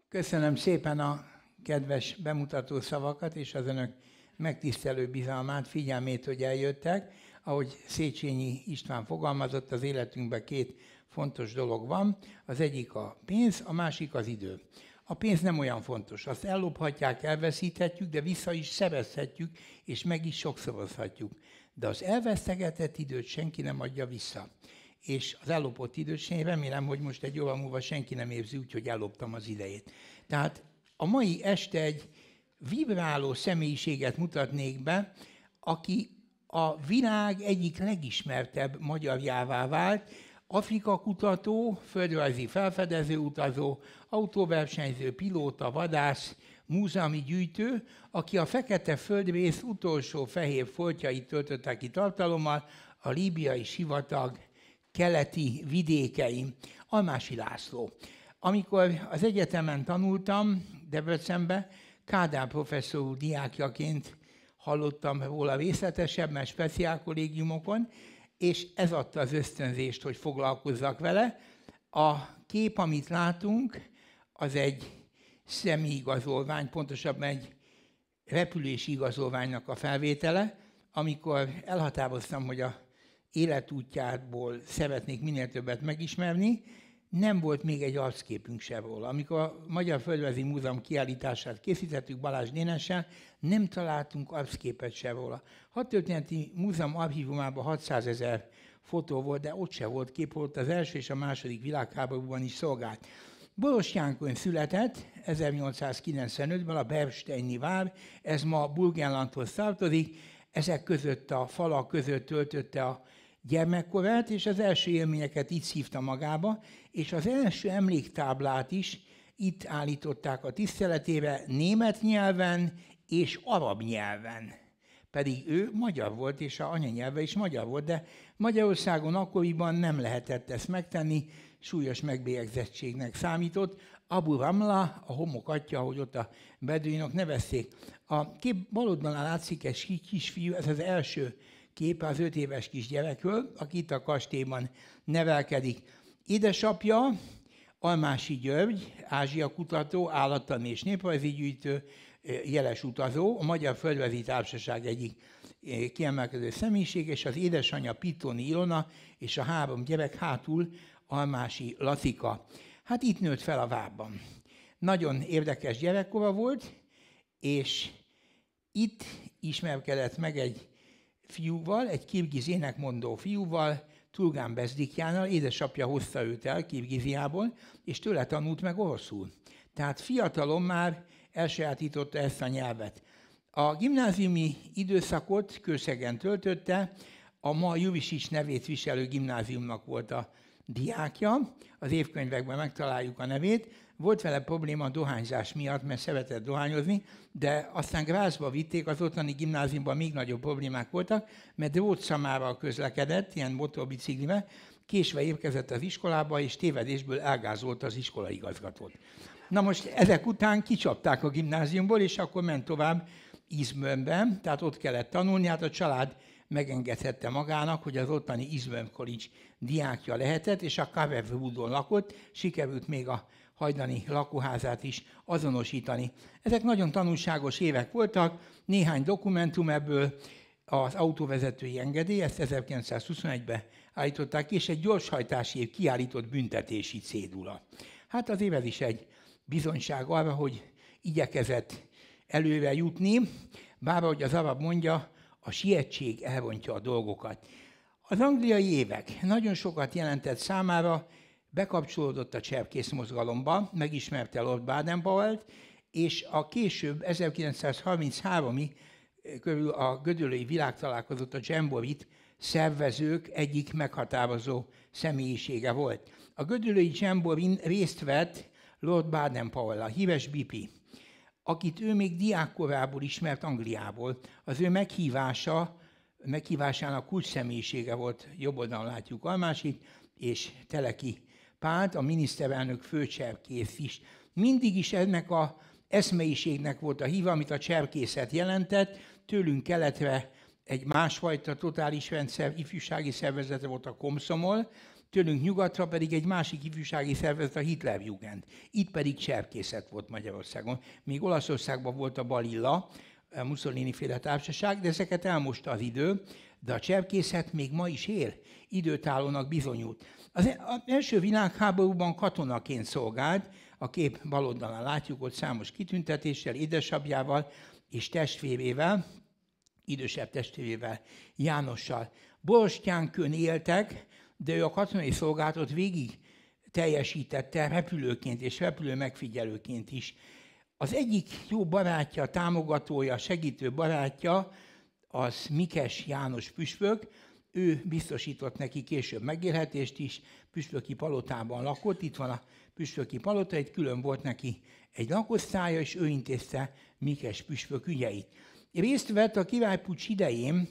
Köszönöm szépen a kedves bemutató szavakat és az önök megtisztelő bizalmát, figyelmét, hogy eljöttek. Ahogy Széchenyi István fogalmazott, az életünkben két fontos dolog van. Az egyik a pénz, a másik az idő. A pénz nem olyan fontos. Azt ellophatják, elveszíthetjük, de vissza is szerezhetjük, és meg is sokszorozhatjuk. De az elvesztegetett időt senki nem adja vissza. És az ellopott időt, én remélem, hogy most egy óra múlva senki nem érzi úgy, hogy elloptam az idejét. Tehát a mai este egy vibráló személyiséget mutatnék be, aki a világ egyik legismertebb magyarjává vált, Afrika kutató, földrajzi felfedező utazó, autóversenyző, pilóta, vadász, múzeumi gyűjtő, aki a fekete földrész utolsó fehér foltjait töltötte ki tartalommal, a líbiai sivatag keleti vidékein. Almási László. Amikor az egyetemen tanultam Debrecenbe, Kádár professzor úr diákjaként hallottam róla részletesebben speciálkollégiumokon, és ez adta az ösztönzést, hogy foglalkozzak vele. A kép, amit látunk, az egy személyigazolvány, pontosabban egy repülési igazolványnak a felvétele, amikor elhatároztam, hogy a életútjából szeretnék minél többet megismerni, nem volt még egy arcképünk se róla. Amikor a Magyar Földrajzi Múzeum kiállítását készítettük Balázs Dénessel, nem találtunk arcképet se róla. Hadtörténeti Múzeum archívumában 600 000 fotó volt, de ott se volt kép, volt az első és a második világháborúban is szolgált. Borostjánkon született 1895-ben a Bernsteini vár, ez ma Burgenlandhoz tartozik, ezek között a falak között töltötte a gyermekkorát, és az első élményeket itt szívta magába, és az első emléktáblát is itt állították a tiszteletére német nyelven és arab nyelven. Pedig ő magyar volt, és az anyanyelve is magyar volt, de Magyarországon akkoriban nem lehetett ezt megtenni, súlyos megbélyegzettségnek számított. Abu Ramla, a homok atya, ahogy ott a beduinok nevezték. A kép bal oldalán látszik egy kisfiú, ez az első kép az 5 éves kisgyerekről, aki itt a kastélyban nevelkedik. Édesapja Almási György, Ázsia kutató, állattani és néprajzi gyűjtő, jeles utazó, a Magyar Földrajzi Társaság egyik kiemelkedő személyiség, és az édesanyja Pittoni Ilona, és a 3 gyerek hátul Almási Lacika. Hát itt nőtt fel a várban. Nagyon érdekes gyerekkora volt, és itt ismerkedett meg egy fiúval, egy kirgiz énekmondó fiúval, Turgán Bezdikjánnal, édesapja hozta őt el Kirgiziából, és tőle tanult meg oroszul. Tehát fiatalon már elsajátította ezt a nyelvet. A gimnáziumi időszakot Kőszegen töltötte, a ma Jurisics nevét viselő gimnáziumnak volt a diákja, az évkönyvekben megtaláljuk a nevét. Volt vele probléma a dohányzás miatt, mert szeretett dohányozni, de aztán Grazba vitték, az ottani gimnáziumban még nagyobb problémák voltak, mert drótszamával közlekedett, ilyen motorbiciklivel, késve érkezett az iskolába, és tévedésből elgázolta az iskolaigazgatót. Na most ezek után kicsapták a gimnáziumból, és akkor ment tovább Izmönbe, tehát ott kellett tanulni, hát a család megengedhette magának, hogy az ottani Izmön College diákja lehetett, és a Kaverwoodon lakott, sikerült még a hajdani lakóházát is azonosítani. Ezek nagyon tanulságos évek voltak, néhány dokumentum ebből, az autóvezetői engedély, ezt 1921-ben állították ki, és egy gyorshajtásért kiállított büntetési cédula. Hát azért ez is egy bizonyság arra, hogy igyekezett előre jutni, bár ahogy az arab mondja, a sietség elrontja a dolgokat. Az angliai évek nagyon sokat jelentett számára, bekapcsolódott a cserkész mozgalomba, megismerte Lord Baden-Powellt, és a később 1933-ig körül a gödöllői világtalálkozót, a Jamborit szervezők egyik meghatározó személyisége volt. A gödöllői Jamborin részt vett Lord Baden-Powell, a híres BP, akit ő még diákkorából ismert Angliából. Az ő meghívásának kulcsszemélyisége volt, jobb oldalon látjuk Almásit, és Teleki Pált, a miniszterelnök főcserkész is. Mindig is ennek az eszmeiségnek volt a híva, amit a cserkészet jelentett, tőlünk keletre egy másfajta totális rendszer, ifjúsági szervezete volt a Komszomol, tőlünk nyugatra pedig egy másik ifjúsági szervezet, a Hitlerjugend. Itt pedig cserkészet volt Magyarországon. Még Olaszországban volt a Balilla, a Mussolini-féle társaság, de ezeket elmosta az idő, de a cserkészet még ma is él, időtállónak bizonyult. Az első világháborúban katonaként szolgált, a kép bal oldalán látjuk, ott számos kitüntetéssel, édesapjával és testvérével, idősebb testvérével, Jánossal. Borostyánkön éltek, de ő a katonai szolgálatot végig teljesítette repülőként és repülő megfigyelőként is. Az egyik jó barátja, támogatója, segítő barátja, az Mikes János püspök, ő biztosított neki később megélhetést is, püspöki palotában lakott, itt van a püspöki palota, itt külön volt neki egy lakosztálya, és ő intézte Mikes püspök ügyeit. Részt vett a királypuccs idején,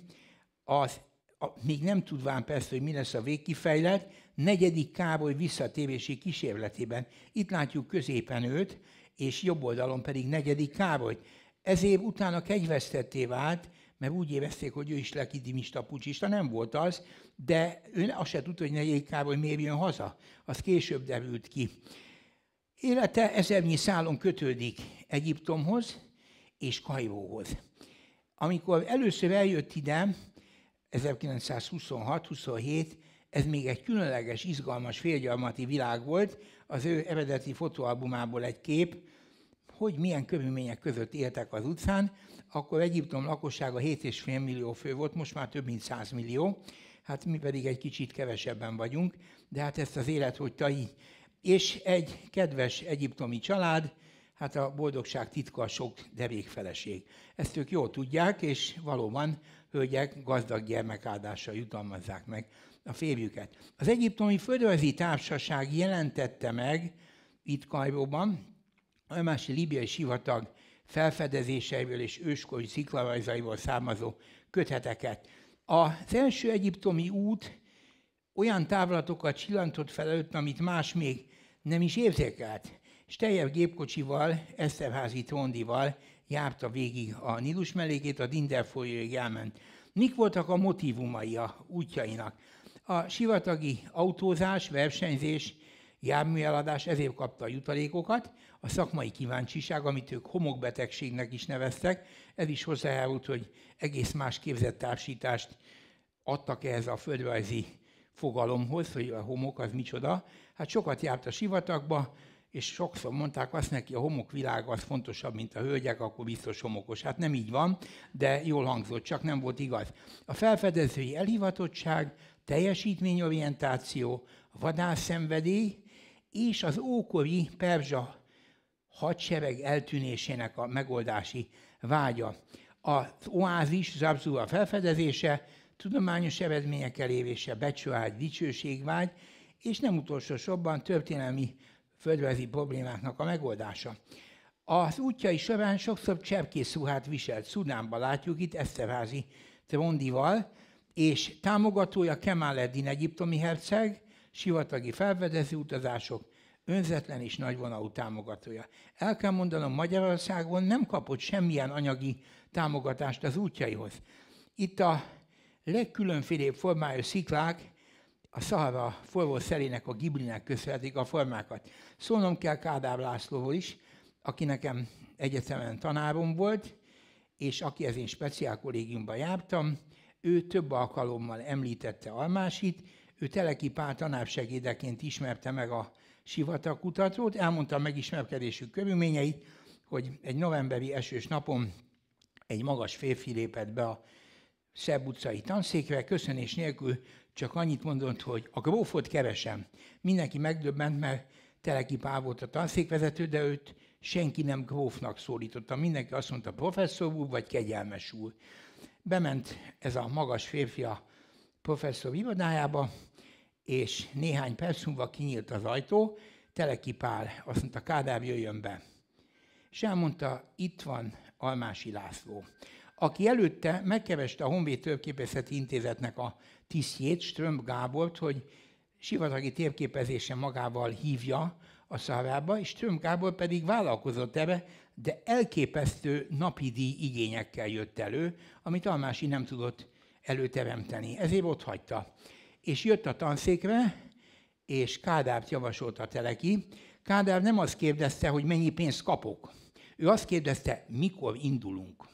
még nem tudván persze, hogy mi lesz a végkifejlet, 4. Károly visszatérési kísérletében. Itt látjuk középen őt, és jobb oldalon pedig 4. Károlyt. Ezért utána kegyvesztetté vált, mert úgy érezték, hogy ő is legitimista puccsista, nem volt az, de ő azt se tudta, hogy 4. Károly miért jön haza. Az később derült ki. Élete ezernyi szálon kötődik Egyiptomhoz és Kairóhoz. Amikor először eljött ide, 1926-27, ez még egy különleges, izgalmas, félgyarmati világ volt, az ő eredeti fotóalbumából egy kép, hogy milyen körülmények között éltek az utcán, akkor Egyiptom lakossága 7,5 millió fő volt, most már több mint 100 millió, hát mi pedig egy kicsit kevesebben vagyunk, de hát ezt az élet hagyta így. És egy kedves egyiptomi család, hát a boldogság titka a sok derék feleség. Ezt ők jól tudják, és valóban hölgyek gazdag gyermekáldással jutalmazzák meg a férjüket. Az Egyiptomi Földrajzi Társaság jelentette meg itt Kairóban a Almási líbiai sivatag felfedezéseiről és őskori sziklarajzaiból származó köteteket. Az első egyiptomi út olyan távlatokat csillantott fel előtt, amit más még nem is érzékelt. Steyer gépkocsival, Eszterházy tróndival járta végig a Nílus mellékét, a Dinder folyóig elment. Mik voltak a motívumai a útjainak? A sivatagi autózás, versenyzés, járműeladás, ezért kapta a jutalékokat, a szakmai kíváncsiság, amit ők homokbetegségnek is neveztek, ez is hozzájárult, hogy egész más képzettársítást adtak ehhez a földrajzi fogalomhoz, hogy a homok az micsoda. Hát sokat járt a sivatagba, és sokszor mondták azt neki, a homokvilág az fontosabb, mint a hölgyek, akkor biztos homokos. Hát nem így van, de jól hangzott, csak nem volt igaz. A felfedezői elhivatottság, teljesítményorientáció, a vadászszenvedély és az ókori perzsa hadsereg eltűnésének a megoldási vágya. Az oázis, Zabzura felfedezése, tudományos eredmények elérése, becsvágy, dicsőségvágy, és nem utolsó sorban történelmi földrajzi problémáknak a megoldása. Az útjai során sokszor cserkészruhát viselt. Szudánban látjuk itt Eszterházy tróndival, és támogatója Kemal Eddin egyiptomi herceg, sivatagi felfedező utazások, önzetlen és nagyvonalú támogatója. El kell mondanom, Magyarországon nem kapott semmilyen anyagi támogatást az útjaihoz. Itt a legkülönfélébb formájú sziklák a Szahara forró szelének, a Giblinek köszönhetik a formákat. Szólnom kell Kádár Lászlóról is, aki nekem egyetemen tanárom volt, és akihez én speciálkollégiumban jártam. Ő több alkalommal említette Almásit, ő Teleki Pál tanársegédeként ismerte meg a sivatagkutatót, elmondta a megismerkedésük körülményeit, hogy egy novemberi esős napon egy magas férfi lépett be a Szebb utcai tanszékre, köszönés nélkül csak annyit mondott, hogy a grófot keresem. Mindenki megdöbbent, mert Teleki Pál volt a tanszékvezető, de őt senki nem grófnak szólította. Mindenki azt mondta, professzor úr vagy kegyelmes úr. Bement ez a magas férfi a professzor irodájába, és néhány perc múlva kinyílt az ajtó, Teleki Pál azt mondta, Kádár, jöjjön be. És elmondta, itt van Almási László, aki előtte megkereste a Honvéd Térképészeti Intézetnek a tisztjét, Ström Gábort, hogy sivatagi térképezésen magával hívja a Szaharába, és Ström Gábor pedig vállalkozott erre, de elképesztő napi díj igényekkel jött elő, amit Almási nem tudott előteremteni. Ezért ott hagyta. És jött a tanszékre, és Kádárt javasolta Teleki. Kádár nem azt kérdezte, hogy mennyi pénzt kapok. Ő azt kérdezte, mikor indulunk.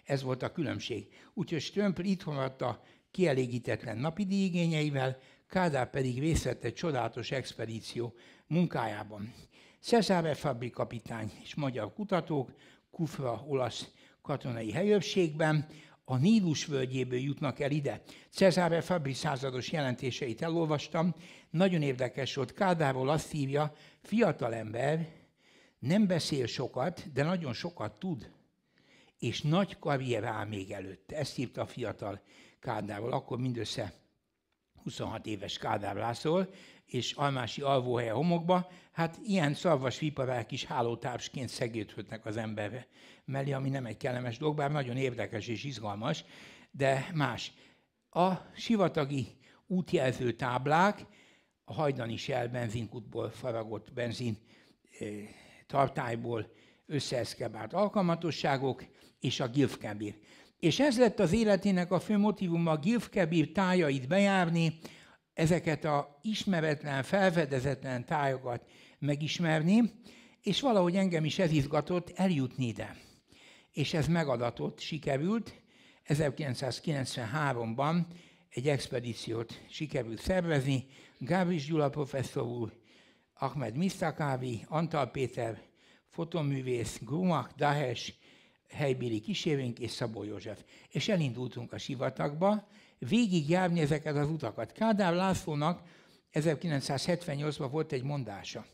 Ez volt a különbség. Úgyhogy Strömpl itthon hagyta kielégítetlen napidíj igényeivel, Kádár pedig részt vett egy csodálatos expedíció munkájában. Cesare Fabri kapitány és magyar kutatók Kufra olasz katonai helyőrségben a Nílus völgyéből jutnak el ide. Cesare Fabri százados jelentéseit elolvastam, nagyon érdekes volt. Kádárról azt írja, fiatalember, nem beszél sokat, de nagyon sokat tud, és nagy karrier áll még előtte. Ezt írta a fiatal Kádárról, akkor mindössze 26 éves Kádár László, és almási alvóhelye homokba, hát ilyen szarvas viparák is hálótársként szegődhetnek az ember mellé, ami nem egy kellemes dolog, bár nagyon érdekes és izgalmas, de más. A sivatagi útjelző táblák, a hajdani Shell benzinkútból faragott benzin tartályból összeeszkebált alkalmatosságok, és a Gilfkebir. És ez lett az életének a fő motivuma, a Gilfkebir tájait bejárni, ezeket az ismeretlen, felfedezetlen tájakat megismerni, és valahogy engem is ez izgatott eljutni ide. És ez megadatott, sikerült. 1993-ban egy expedíciót sikerült szervezni. Gábris Gyula professzor úr, Ahmed Misztakávi, Antal Péter, fotoművész, Grumak, Dahes, helybéli kísérőnk és Szabó József. És elindultunk a sivatagba, végigjárni ezeket az utakat. Kádár Lászlónak 1978-ban volt egy mondása.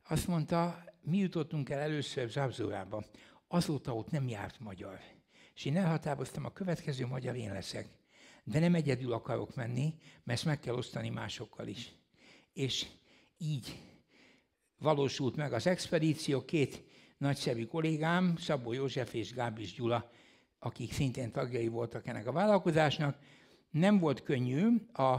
Azt mondta, mi jutottunk el először Zabzurába, azóta ott nem járt magyar. És én elhatároztam, a következő magyar én leszek. De nem egyedül akarok menni, mert ezt meg kell osztani másokkal is. És így valósult meg az expedíció, két nagyszerű kollégám, Szabó József és Gábris Gyula, akik szintén tagjai voltak ennek a vállalkozásnak. Nem volt könnyű, a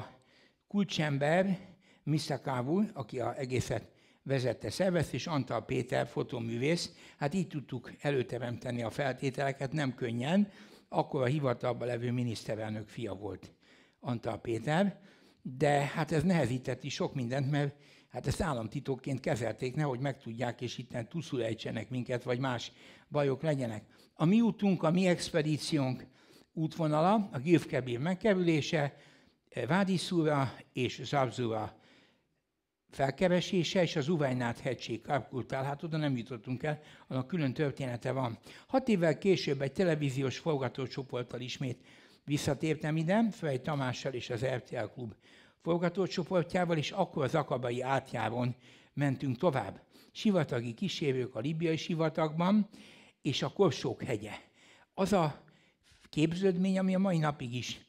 kulcsember Misztakávú, aki az egészet vezette, szervezte, és Antal Péter, fotóművész, hát így tudtuk előteremteni a feltételeket, nem könnyen, akkor a hivatalban levő miniszterelnök fia volt Antal Péter, de hát ez nehezített is sok mindent, mert hát ezt államtitokként kezelték, nehogy megtudják, és itten tuszul ejtsenek minket, vagy más bajok legyenek. A mi útunk, a mi expedíciónk útvonala, a Gilfkebir megkerülése, Vádiszúra és Zabzura felkeresése, és az Uvajnát hegység Karkultál, hát oda nem jutottunk el, annak külön története van. 6 évvel később egy televíziós forgatócsoporttal ismét visszatértem ide, Frey Tamással és az RTL Klub forgatócsoportjával, és akkor az akabai átjáron mentünk tovább. Sivatagi kísérők a libiai sivatagban, és a Korsók hegye. Az a képződmény, ami a mai napig is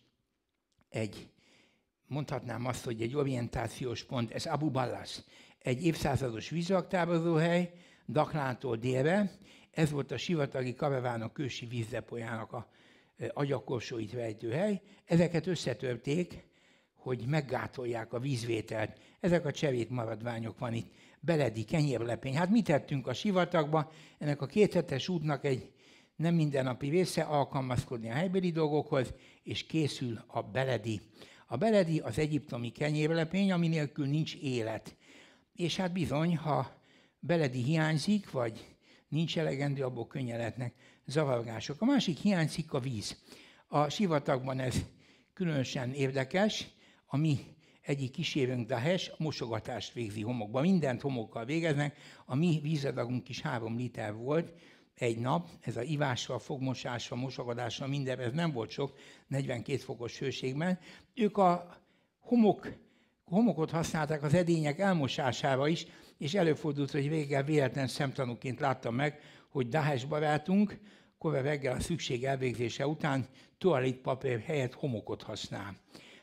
mondhatnám azt, hogy egy orientációs pont, ez Abu Ballas, egy évszázados vízraktározóhely, Daklától délre. Ez volt a sivatagi karavánok ősi vízdepójának a agyakorsóit rejtő hely. Ezeket összetörték, hogy meggátolják a vízvételt. Ezek a cserépmaradványok van itt. Beledi, kenyérlepény. Hát mit tettünk a sivatagba? Ennek a 2 hetes útnak egy nem mindennapi része alkalmazkodni a helybéli dolgokhoz, és készül a beledi. A beledi az egyiptomi kenyérlepény, ami nélkül nincs élet. És hát bizony, ha beledi hiányzik, vagy nincs elegendő, abból könnyen lehetnek zavargások. A másik hiányzik a víz. A sivatagban ez különösen érdekes. A mi egyik kísérőnk, Dahes, mosogatást végzi homokban. Mindent homokkal végeznek. A mi vízadagunk is 3 liter volt egy nap. Ez a ivással, fogmosással, mosogatással, minden, ez nem volt sok, 42 fokos hőségben. Ők a homokot használták az edények elmosására is, és előfordult, hogy végig véletlen szemtanúként láttam meg, hogy Dahes barátunk kora reggel a szükség elvégzése után toalettpapír helyett homokot használ.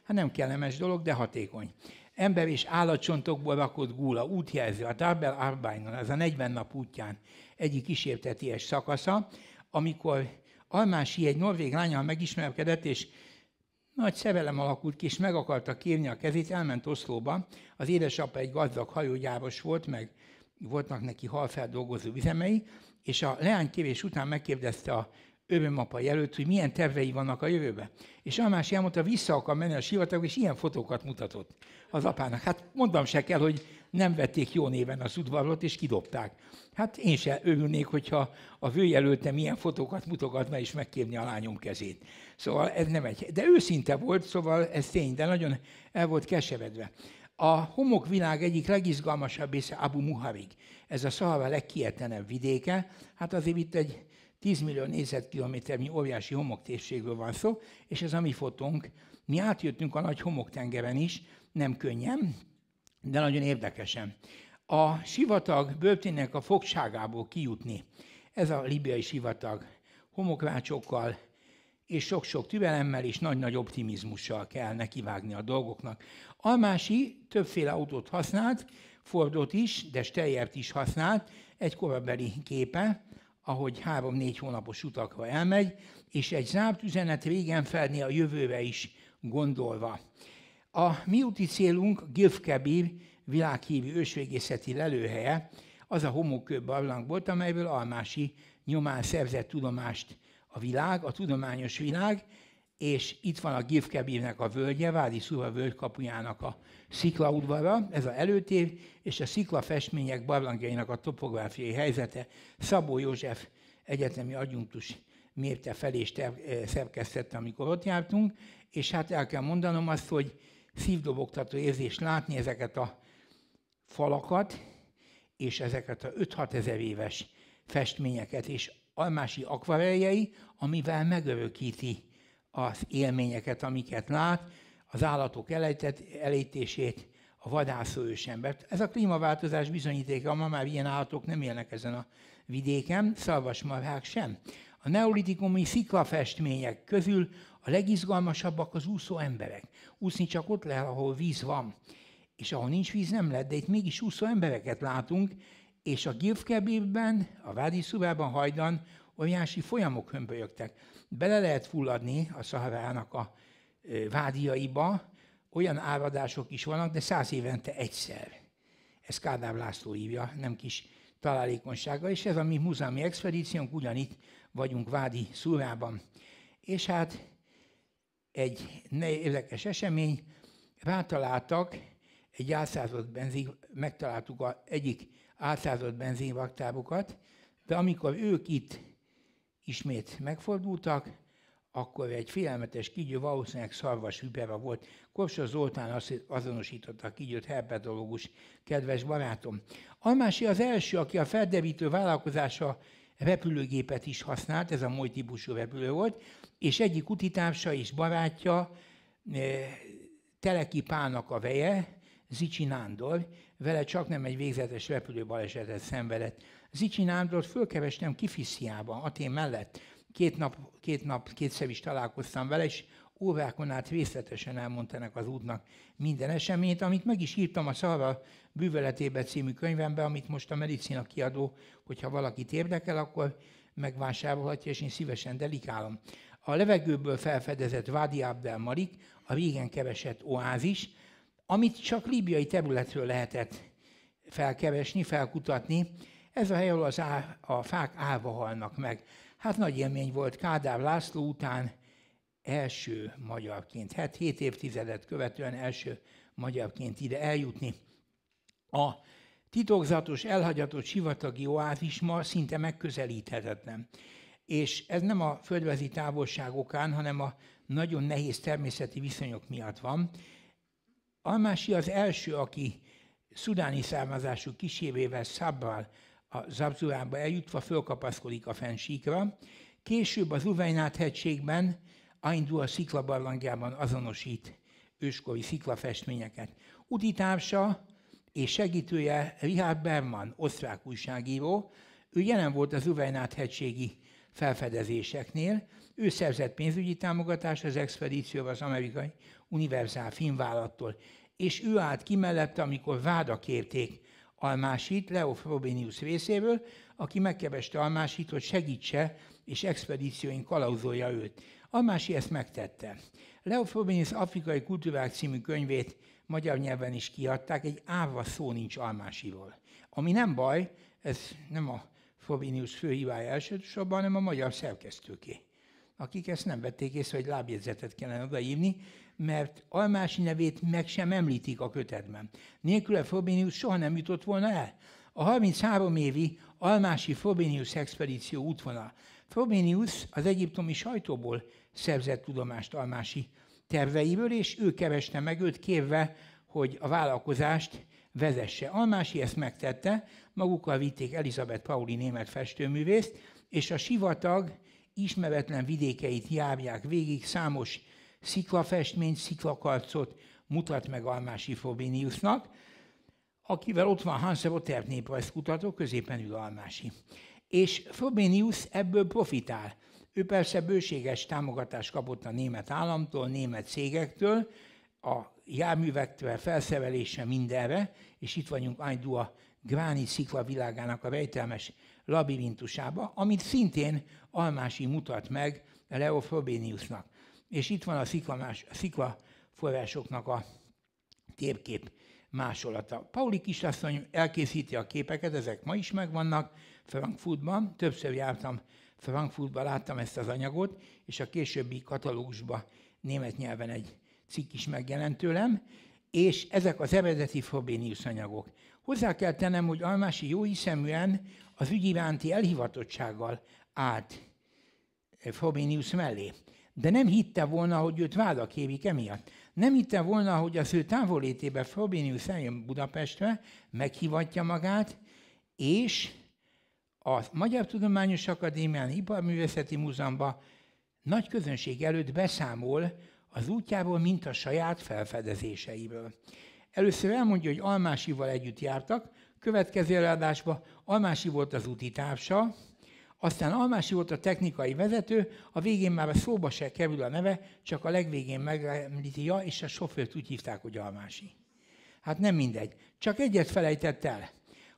Hát nem kellemes dolog, de hatékony. Ember és állatcsontokból rakott gúla, útjelző, a Darbel Arbainon, ez a 40 nap útján egyik kísérteties szakasza, amikor Almási egy norvég lánnyal megismerkedett, és nagy szerelem alakult ki, és meg akarta kérni a kezét, elment Oszlóba. Az édesapa egy gazdag hajógyáros volt, meg voltak neki halfeldolgozó üzemei, és a leánykérés után megkérdezte a övönmapa jelölt, hogy milyen tervei vannak a jövőben. És Almási elmondta, vissza akar menni a sivatagba, és ilyen fotókat mutatott az apának. Hát mondom se kell, hogy nem vették jó néven az udvarlót, és kidobták. Hát én se örülnék, hogyha a főjelöltem ilyen fotókat mutogatna, és megkérni a lányom kezét. Szóval ez nem egy... De őszinte volt, szóval ez tény, de nagyon el volt keseredve. A homokvilág egyik legizgalmasabb része Abu Muharrig. Ez a Szahara legkietlenebb vidéke. Hát azért itt egy 10 millió négyzetkilométernyi óriási homoktérségről van szó, és ez a mi fotónk. Mi átjöttünk a nagy homoktengeren is, nem könnyen, de nagyon érdekesen. A sivatag börtének a fogságából kijutni, ez a líbiai sivatag, homokrácsokkal és sok-sok türelemmel és nagy-nagy optimizmussal kell nekivágni a dolgoknak. Almási többféle autót használt, Fordot is, de Steyert is használt, egy korabeli képe, ahogy 3-4 hónapos utakra elmegy, és egy zárt üzenet régen felné a jövőre is gondolva. A mi úti célunk Gilf Kebir világhírű ősrégészeti lelőhelye, az a homokkő barlang volt, amelyből Almási nyomán szerzett tudomást a világ, a tudományos világ, és itt van a Gilf Kebirnek a völgye, Vádi Szura völgykapujának a sziklaudvara, ez az előtér, és a sziklafestmények barlangjainak a topográfiai helyzete. Szabó József egyetemi adjunktus mérte fel és szerkesztette, amikor ott jártunk, és hát el kell mondanom azt, hogy szívdobogtató érzés látni ezeket a falakat, és ezeket a 5-6 ezer éves festményeket, és Almási akvareljei, amivel megörökíti az élményeket, amiket lát, az állatok elejtését, a vadászó ősembert. Ez a klímaváltozás bizonyítéka, ma már ilyen állatok nem élnek ezen a vidéken, szarvasmarhák sem. A neolitikumi sziklafestmények közül a legizgalmasabbak az úszó emberek. Úszni csak ott lehet, ahol víz van. És ahol nincs víz, nem lehet, de itt mégis úszó embereket látunk, és a Gilf Kebirben, a Vádi Szurában hajdan óriási folyamok hömpölyögtek. Bele lehet fulladni a Szaharának a vádiaiba, olyan áradások is vannak, de 100 évente egyszer. Ez Kádár László hívja, nem kis találékonysága, és ez a mi múzeumi expedíciónk, ugyanitt vagyunk Vádi Szurában. És hát egy érdekes esemény, rátaláltak egy álszázott megtaláltuk egyik álszázott benzinraktárukat, de amikor ők itt ismét megfordultak, akkor egy félelmetes kígyó, valószínűleg szarvas vipera volt. Kopsos Zoltán azonosította a kígyót, herpetológus, kedves barátom. Almási az első, aki a felderítő vállalkozása repülőgépet is használt, ez a MOL típusú repülő volt, és egyik utitársa és barátja, Teleki Pálnak a veje, Zichy Nándor, vele csak nem egy végzetes repülőbalesetet szenvedett. Zichy Nándort fölkerestem Kifisziában, Atén mellett. Kétszer is találkoztam vele, és órákon át részletesen elmondtanak az útnak minden eseményt, amit meg is írtam a Szahara bűvöletébe című könyvembe, amit most a Medicina kiadó, hogyha valakit érdekel, akkor megvásárolhatja, és én szívesen dedikálom. A levegőből felfedezett Wadi Abd el-Malik, a régen keresett oázis, amit csak líbiai területről lehetett felkeresni, felkutatni. Ez a hely, ahol a fák állva halnak meg. Hát nagy élmény volt Kádár László után első magyarként, 7 évtizedet követően első magyarként ide eljutni. A titokzatos, elhagyatott sivatagi oázis ma szinte megközelíthetetlen. És ez nem a földrajzi távolság okán, hanem a nagyon nehéz természeti viszonyok miatt van. Almási az első, aki szudáni származású kísérével Szabral a Zabzurába eljutva fölkapaszkodik a fennsíkra. Később az Uweinat-hegységben, Aindul sziklabarlangjában azonosít őskori sziklafestményeket. Utitársa és segítője Richard Berman, osztrák újságíró, ő jelen volt az Uweinat-hegységi felfedezéseknél, ő szerzett pénzügyi támogatást az expedícióval az amerikai Universal filmvállalattól, és ő állt ki mellette, amikor vádak kérték Almásit, Leo Frobenius részéről, aki megkereste Almásit, hogy segítse, és expedícióink kalauzolja őt. Almási ezt megtette. Leo Frobenius Afrikai Kultúrák című könyvét magyar nyelven is kiadták, egy árva szó nincs Almásiról. Ami nem baj, ez nem a Frobenius főhibája elsősorban, hanem a magyar szerkesztőké, akik ezt nem vették észre, hogy lábjegyzetet kellene odaírni, mert Almási nevét meg sem említik a kötetben. Nélküle Frobenius soha nem jutott volna el. A 33 évi Almási-Frobenius expedíció útvonal. Frobenius az egyiptomi sajtóból szerzett tudomást Almási terveiből, és ő kereste meg őt kérve, hogy a vállalkozást vezesse. Almási ezt megtette, magukkal vitték Elizabeth Pauli német festőművészt, és a sivatag ismeretlen vidékeit járják végig, számos sziklafestményt, sziklakarcot mutat meg Almási Frobeniusnak, akivel ott van Hans Rottert néprajzkutató, középen ül Almási. És Frobenius ebből profitál. Ő persze bőséges támogatást kapott a német államtól, német cégektől, a járművektől, felszerelése mindenre, és itt vagyunk a gránit szikla világának a rejtelmes labirintusába, amit szintén Almási mutat meg Leo Frobeniusnak. És itt van a sziklaforrásoknak a térkép másolata. Pauli kisasszony elkészíti a képeket, ezek ma is megvannak Frankfurtban, többször jártam Frankfurtban, láttam ezt az anyagot, és a későbbi katalógusban német nyelven egy cikk is megjelent tőlem, és ezek az eredeti Frobenius anyagok. Hozzá kell tennem, hogy Almási jóhiszeműen az ügy iránti elhivatottsággal állt Frobenius mellé. De nem hitte volna, hogy őt vádak érik emiatt. Nem hitte volna, hogy az ő távollétében Frobenius eljön Budapestre, meghívatja magát, és a Magyar Tudományos Akadémián, Iparművészeti Múzeumban nagy közönség előtt beszámol az útjából, mint a saját felfedezéseiből. Először elmondja, hogy Almásival együtt jártak, következő előadásban Almási volt az úti társa, aztán Almási volt a technikai vezető, a végén már a szóba se kerül a neve, csak a legvégén megemlíti, és a sofőrt úgy hívták, hogy Almási. Hát nem mindegy. Csak egyet felejtett el,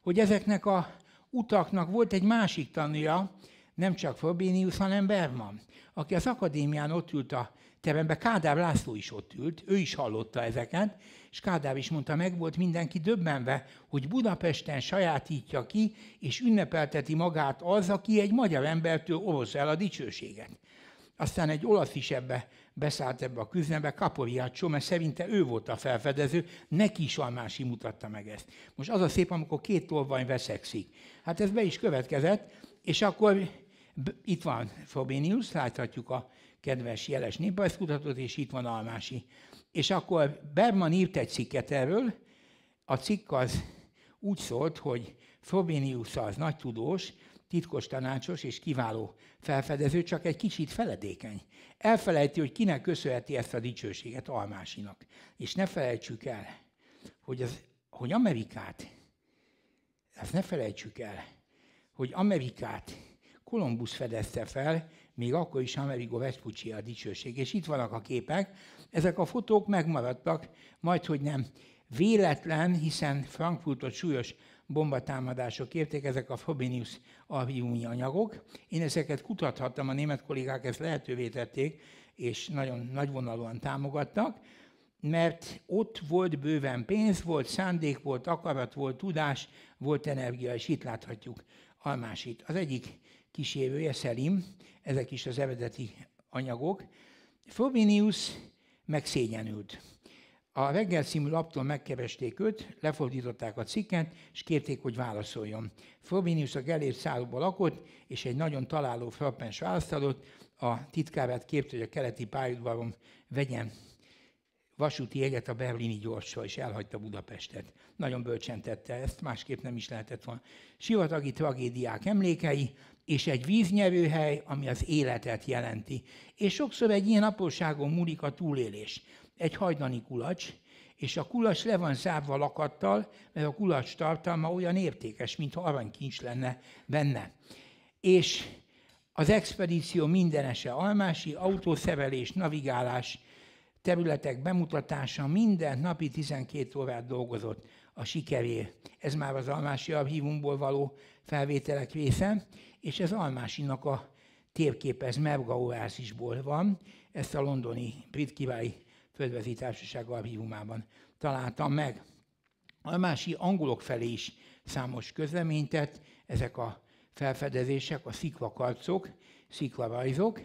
hogy ezeknek a utaknak volt egy másik tanúja, nem csak Frobenius, hanem Bergman, aki az akadémián ott ült a teremben, Kádár László is ott ült, ő is hallotta ezeket, és Kádár is mondta, meg volt mindenki döbbenve, hogy Budapesten sajátítja ki, és ünnepelteti magát az, aki egy magyar embertől orosz el a dicsőséget. Aztán egy olasz is beszállt ebbe a küzdelembe, Caporiaccio, mert szerinte ő volt a felfedező, neki is Almási mutatta meg ezt. Most az a szép, amikor két tolvaj veszekszik. Hát ez be is következett, és akkor itt van Frobenius, láthatjuk a kedves jeles néprajzkutatót, és itt van Almási. És akkor Bergman írt egy cikket erről, a cikk az úgy szólt, hogy Frobenius az nagy tudós, titkos tanácsos és kiváló felfedező, csak egy kicsit feledékeny. Elfelejti, hogy kinek köszönheti ezt a dicsőséget, Almásinak. És ne felejtsük el, hogy Amerikát, ezt ne felejtsük el, hogy Amerikát Kolumbusz fedezte fel, még akkor is Amerigo Vespucci a dicsőség. És itt vannak a képek, ezek a fotók megmaradtak, majdhogy nem véletlen, hiszen Frankfurtot súlyos bombatámadások érték, ezek a Frobenius archívumi anyagok. Én ezeket kutathattam, a német kollégák ezt lehetővé tették, és nagyon nagyvonalúan támogattak, mert ott volt bőven pénz, volt szándék, volt akarat, volt tudás, volt energia, és itt láthatjuk Almásit. Az egyik kísérője, Szelim, ezek is az eredeti anyagok. Frobenius megszégyenült. A Reggel című laptól megkeresték őt, lefordították a cikket, és kérték, hogy válaszoljon. Frobenius a Gellért szállóban lakott, és egy nagyon találó frappens választ adott. A titkárát kérte, hogy a keleti pályaudvaron vegyen vasúti jegyet a berlini gyorsra, és elhagyta Budapestet. Nagyon bölcsen tette ezt, másképp nem is lehetett volna. Sivatagi tragédiák emlékei, és egy víznyerőhely, ami az életet jelenti. És sokszor egy ilyen apróságon múlik a túlélés. Egy hajdani kulacs, és a kulacs le van zárva lakattal, mert a kulacs tartalma olyan értékes, mintha aranykincs lenne benne. És az expedíció mindenese Almási, autószerelés, navigálás, területek bemutatása, minden napi 12 órát dolgozott a sikerért. Ez már az Almási archívumból való felvételek része, és ez Almásinak a térképe, ez Merga Oázisból van, ezt a londoni Brit Királyi Földrezi Társaság archívumában találtam meg. Almási angolok felé is számos közleményt tett, ezek a felfedezések, a sziklakarcok, sziklarajzok,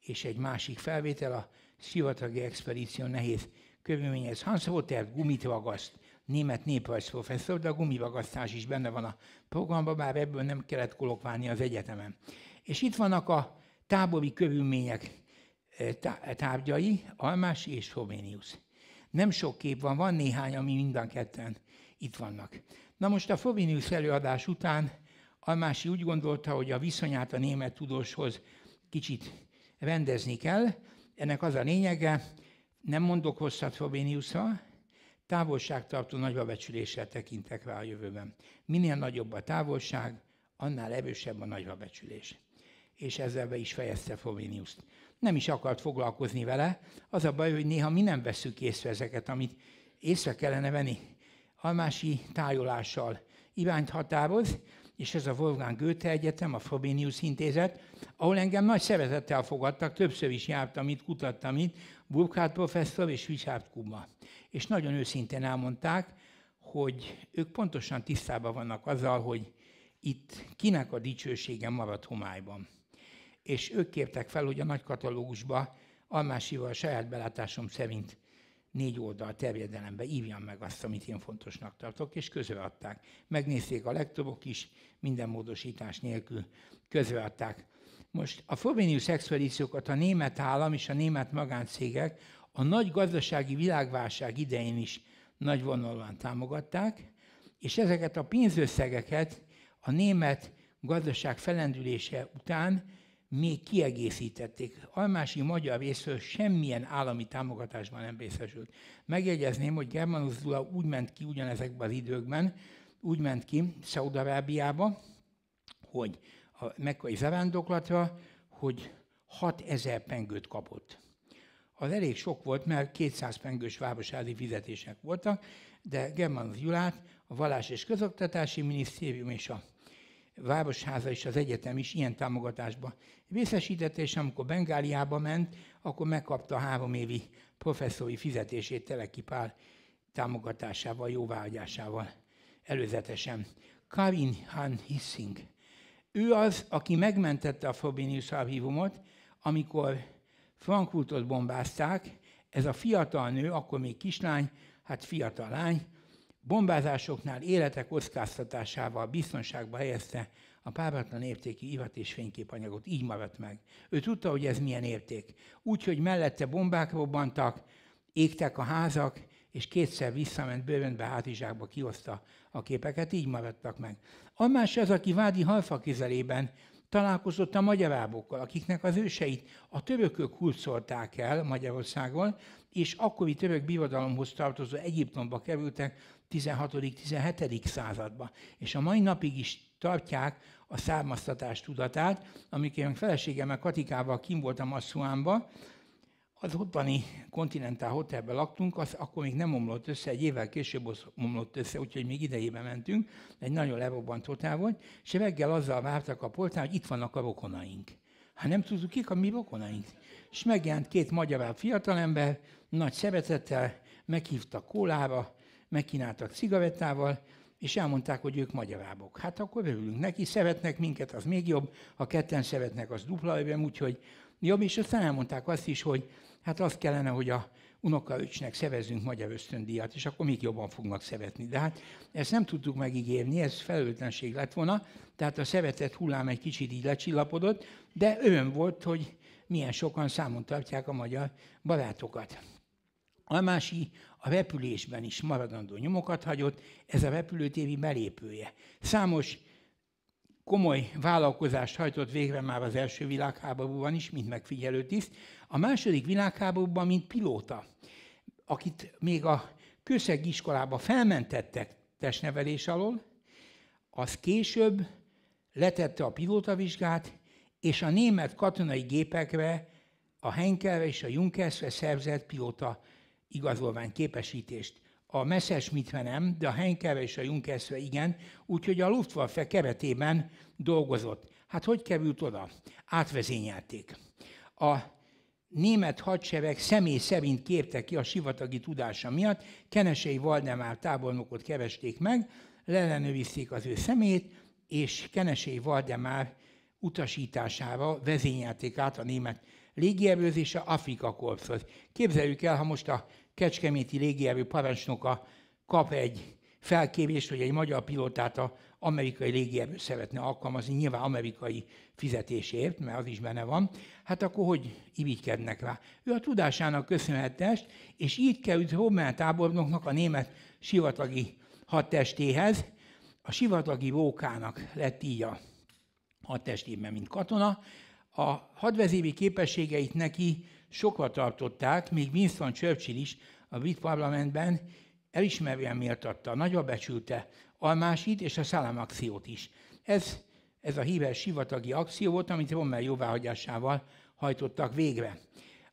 és egy másik felvétel, a sivatagi expedíció nehéz körülményez. Hans Rothert gumit ragaszt, német néprajzprofesszor, de a gumiragasztás is benne van a programban, bár ebből nem kellett kolokválni az egyetemen. És itt vannak a tábori körülmények tárgyai, Almási és Frobenius. Nem sok kép van néhány, ami mind a ketten itt vannak. Na most a Frobenius előadás után Almási úgy gondolta, hogy a viszonyát a német tudóshoz kicsit rendezni kell. Ennek az a lényege, nem mondok hosszat Frobeniusra, távolságtartó nagyrabecsüléssel tekintek rá a jövőben. Minél nagyobb a távolság, annál erősebb a nagyrabecsülés. És ezzel be is fejezte Frobeniust. Nem is akart foglalkozni vele, az a baj, hogy néha mi nem vesszük észre ezeket, amit észre kellene venni. Almási tájolással irányt határoz, és ez a Wolfgang Goethe Egyetem, a Frobenius Intézet, ahol engem nagy szeretettel fogadtak, többször is jártam itt, kutattam itt, Burkhardt professzor és Richard Kuba. És nagyon őszintén elmondták, hogy ők pontosan tisztában vannak azzal, hogy itt kinek a dicsősége maradt homályban. És ők kértek fel, hogy a nagy katalógusba Almásival a saját belátásom szerint 4 oldal terjedelembe írjam meg azt, amit én fontosnak tartok, és közreadták. Megnézték a lektorok is, minden módosítás nélkül közreadták. Most a Frobenius expedíciókat a német állam és a német magáncégek a nagy gazdasági világválság idején is nagyvonalúan támogatták, és ezeket a pénzösszegeket a német gazdaság fellendülése után még kiegészítették. Almási magyar részről semmilyen állami támogatásban nem részesült. Megjegyezném, hogy Germanus Gyula úgy ment ki ugyanezekben az időkben, úgy ment ki Szaúd-Arábiába, hogy a mekkai zarándoklatra, hogy 6000 pengőt kapott. Az elég sok volt, mert 200 pengős városházi fizetések voltak, de Germanus Gyulát a Vallás és Közoktatási Minisztérium és a Városháza és az egyetem is ilyen támogatásba részesítette, és amikor Bengáliába ment, akkor megkapta a 3 évi professzori fizetését Teleki Pál támogatásával, jóváhagyásával előzetesen. Karin Han Hissing. Ő az, aki megmentette a Frobenius archívumot, amikor Frankfurtot bombázták. Ez a fiatal nő, akkor még kislány, hát fiatal lány, bombázásoknál élete kockáztatásával biztonságba helyezte a páratlan értékű irat és fényképanyagot, így maradt meg. Ő tudta, hogy ez milyen érték. Úgyhogy mellette bombák robbantak, égtek a házak, és 2-szer visszament bőröntbe, hátizsákba kihozta a képeket, így maradtak meg. Almási az, aki Vádi Halfa közelében találkozott a magyarábokkal, akiknek az őseit a törökök hurcolták el Magyarországon, és akkori török birodalomhoz tartozó Egyiptomba kerültek 16.-17. században. És a mai napig is tartják a származtatás tudatát. Amikor én feleségemmel Katikával kim voltam Asszuánba, az ottani Continental Hotelben laktunk, az akkor még nem omlott össze, egy évvel később omlott össze, úgyhogy még idejében mentünk, egy nagyon lerobbant hotel volt, és reggel azzal vártak a portán, hogy itt vannak a rokonaink. Hát nem tudtuk, kik a mi rokonaink. És megjelent 2 magyar fiatalember, nagy szeretettel, meghívtak kólára, megkínáltak cigarettával, és elmondták, hogy ők magyarábok. Hát akkor örülünk neki, szeretnek minket, az még jobb, ha ketten szeretnek, az dupla öröm, úgyhogy jobb, és aztán elmondták azt is, hogy hát azt kellene, hogy a unokaöcsnek szerezzünk magyar ösztöndíjat, és akkor még jobban fognak szeretni. De hát ezt nem tudtuk megígérni, ez felelőtlenség lett volna, tehát a szeretet hullám egy kicsit így lecsillapodott, de öröm volt, hogy milyen sokan számon tartják a magyar barátokat. Almási a repülésben is maradandó nyomokat hagyott, ez a repülőtéri belépője. Számos komoly vállalkozást hajtott végre már az első világháborúban is, mint megfigyelőtiszt. A második világháborúban, mint pilóta, akit még a kőszegi iskolába felmentettek testnevelés alól, az később letette a pilótavizsgát, és a német katonai gépekre, a Henkelre és a Junkersre szerzett pilóta igazolvány képesítést. A Messerschmittre nem, de a Henkelre és a Junkersre igen, úgyhogy a Luftwaffe keretében dolgozott. Hát hogy került oda? Átvezényelték. A német hadsereg személy szerint kérte ki a sivatagi tudása miatt, Kenesei Valdemár tábornokot keresték meg, leellenőrizték az ő személyét, és Kenesei Valdemár utasítására vezényelték át a német légierőt és a Afrika Korpshoz. Képzeljük el, ha most a kecskeméti légierő parancsnoka kap egy felkérést, hogy egy magyar pilótát az amerikai légierő szeretne alkalmazni, nyilván amerikai fizetésért, mert az is benne van, hát akkor hogy irigykednek rá? Ő a tudásának köszönhette, és így került Rommel tábornoknak a német sivatagi hadtestéhez. A sivatagi rókának lett így a hadtestében, mint katona. A hadvezéri képességeit neki sokra tartották, még Winston Churchill is a brit parlamentben elismerően méltatta, nagyra becsülte Almásit és a Szalám-akciót is. Ez a híres sivatagi akció volt, amit Rommel jóváhagyásával hajtottak végre.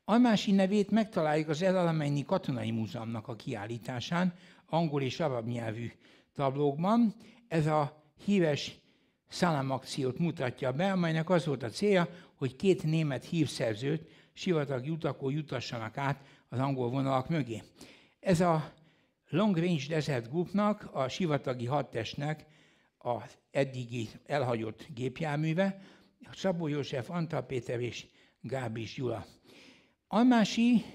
Almási nevét megtaláljuk az El Alameini Katonai Múzeumnak a kiállításán, angol és arab nyelvű tablókban. Ez a híres Szalám-akciót mutatja be, amelynek az volt a célja, hogy 2 német hírszerzőt sivatagi utakon jutassanak át az angol vonalak mögé. Ez a Long Range Desert Groupnak, a sivatagi hadtestnek az eddigi elhagyott gépjárműve, Szabó József, Antal Péter és Gábris Gyula. Almási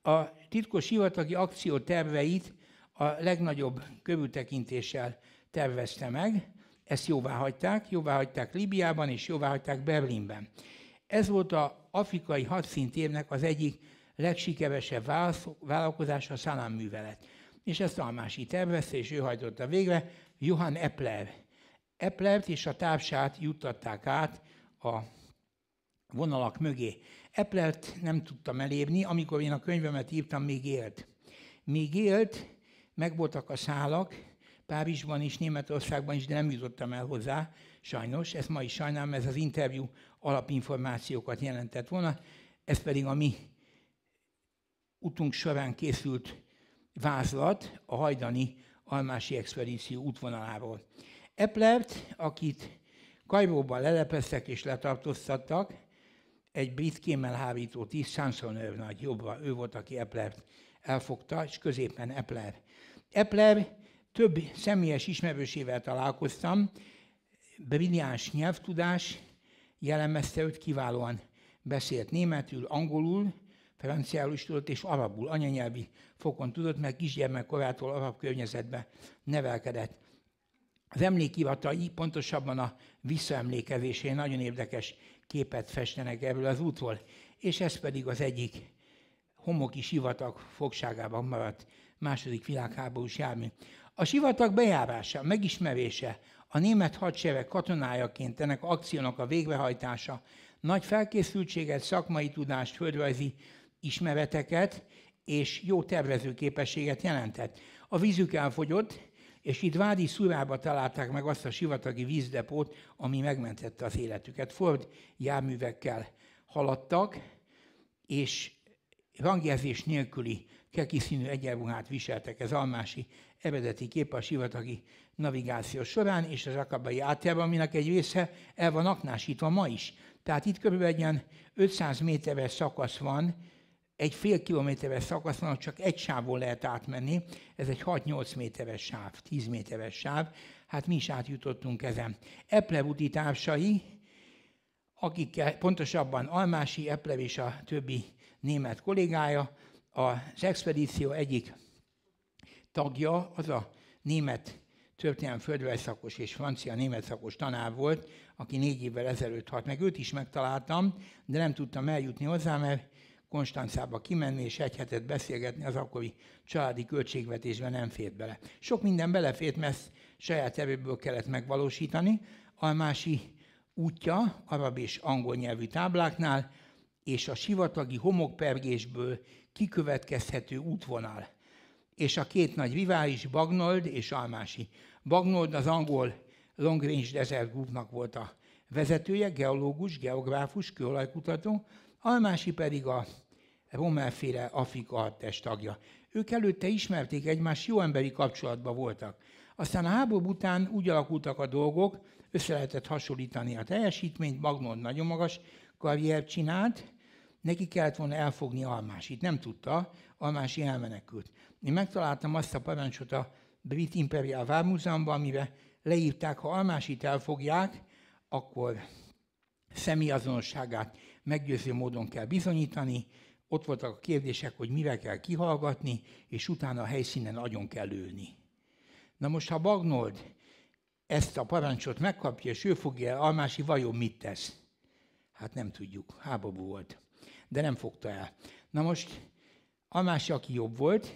a titkos sivatagi akció terveit a legnagyobb körültekintéssel tervezte meg, ezt jóváhagyták Líbiában és jóváhagyták Berlinben. Ez volt az afrikai hadszíntérnek az egyik legsikeresebb vállalkozása, a Szalám művelet. És ezt Almási tervezte, és ő hajtotta végre, Johann Epler. Eplert és a társát juttatták át a vonalak mögé. Eplert nem tudtam elérni, amikor én a könyvemet írtam, még élt, megvoltak a szálak, Párizsban is, Németországban is, de nem jutottam el hozzá, sajnos, ezt ma is sajnálom, ez az interjú alapinformációkat jelentett volna, ez pedig a mi utunk során készült vázlat a hajdani almási expedíció útvonaláról. Eplert, akit Kairóban lelepeztek és letartóztattak, egy brit kémelhárító tiszt, Sanson őrnagy jobbra, ő volt, aki Eplert elfogta, és középen Epler. Epler több személyes ismerősével találkoztam, brilliáns nyelvtudás jellemezte őt, kiválóan beszélt németül, angolul, franciául is tudott, és arabul, anyanyelvi fokon tudott, mert kisgyermekkorától arab környezetben nevelkedett. Az emlékiratai, pontosabban a visszaemlékezésén nagyon érdekes képet festenek erről az útról, és ez pedig az egyik homoki sivatag fogságában maradt II. Világháborús jármű. A sivatag bejárása, megismerése, a német hadsereg katonájaként ennek az akciónak a végrehajtása nagy felkészültséget, szakmai tudást, földrajzi ismereteket és jó tervezőképességet jelentett. A vízük elfogyott, és itt Vádi Szurába találták meg azt a sivatagi vízdepót, ami megmentette az életüket. Ford járművekkel haladtak, és rangjelzés nélküli keki színű egyenruhát viseltek. Ez Almási eredeti kép a sivatagi navigáció során, és az akabai átjárban, aminek egy része el van aknásítva ma is. Tehát itt körülbelül egy ilyen 500 méteres szakasz van, egy fél kilométeres szakasz van, csak egy sávon lehet átmenni, ez egy 6-8 méteres sáv, 10 méteres sáv, hát mi is átjutottunk ezen. Epler úti társai, akikkel pontosabban Almási, Epler és a többi német kollégája, az expedíció egyik tagja, az a német történelmi földrajzszakos és francia-német szakos tanár volt, aki 4 évvel ezelőtt halt meg. Őt is megtaláltam, de nem tudtam eljutni hozzá, mert Konstancába kimenni és egy hetet beszélgetni az akkori családi költségvetésben nem fért bele. Sok minden belefért, mert saját erőből kellett megvalósítani. Almási útja arab és angol nyelvű tábláknál, és a sivatagi homokpergésből kikövetkezhető útvonal. És a 2 nagy rivális, Bagnold és Almási. Bagnold az angol Long Range Desert Groupnak volt a vezetője, geológus, geográfus, kőolajkutató, Almási pedig a Rommel-féle Afrika hadtest tagja. Ők előtte ismerték egymást, jó emberi kapcsolatban voltak. Aztán a háború után úgy alakultak a dolgok, össze lehetett hasonlítani a teljesítményt, Bagnold nagyon magas karriert csinált, neki kellett volna elfogni Almásit, nem tudta, Almási elmenekült. Én megtaláltam azt a parancsot a Brit Imperial War Múzeumban, amiben leírták, ha Almásit elfogják, akkor személyazonosságát meggyőző módon kell bizonyítani, ott voltak a kérdések, hogy mivel kell kihallgatni, és utána a helyszínen agyon kell lőni. Na most, ha Bagnold ezt a parancsot megkapja, és ő fogja el, Almási vajon mit tesz? Hát nem tudjuk, háború volt, de nem fogta el. Na most Almási, aki jobb volt,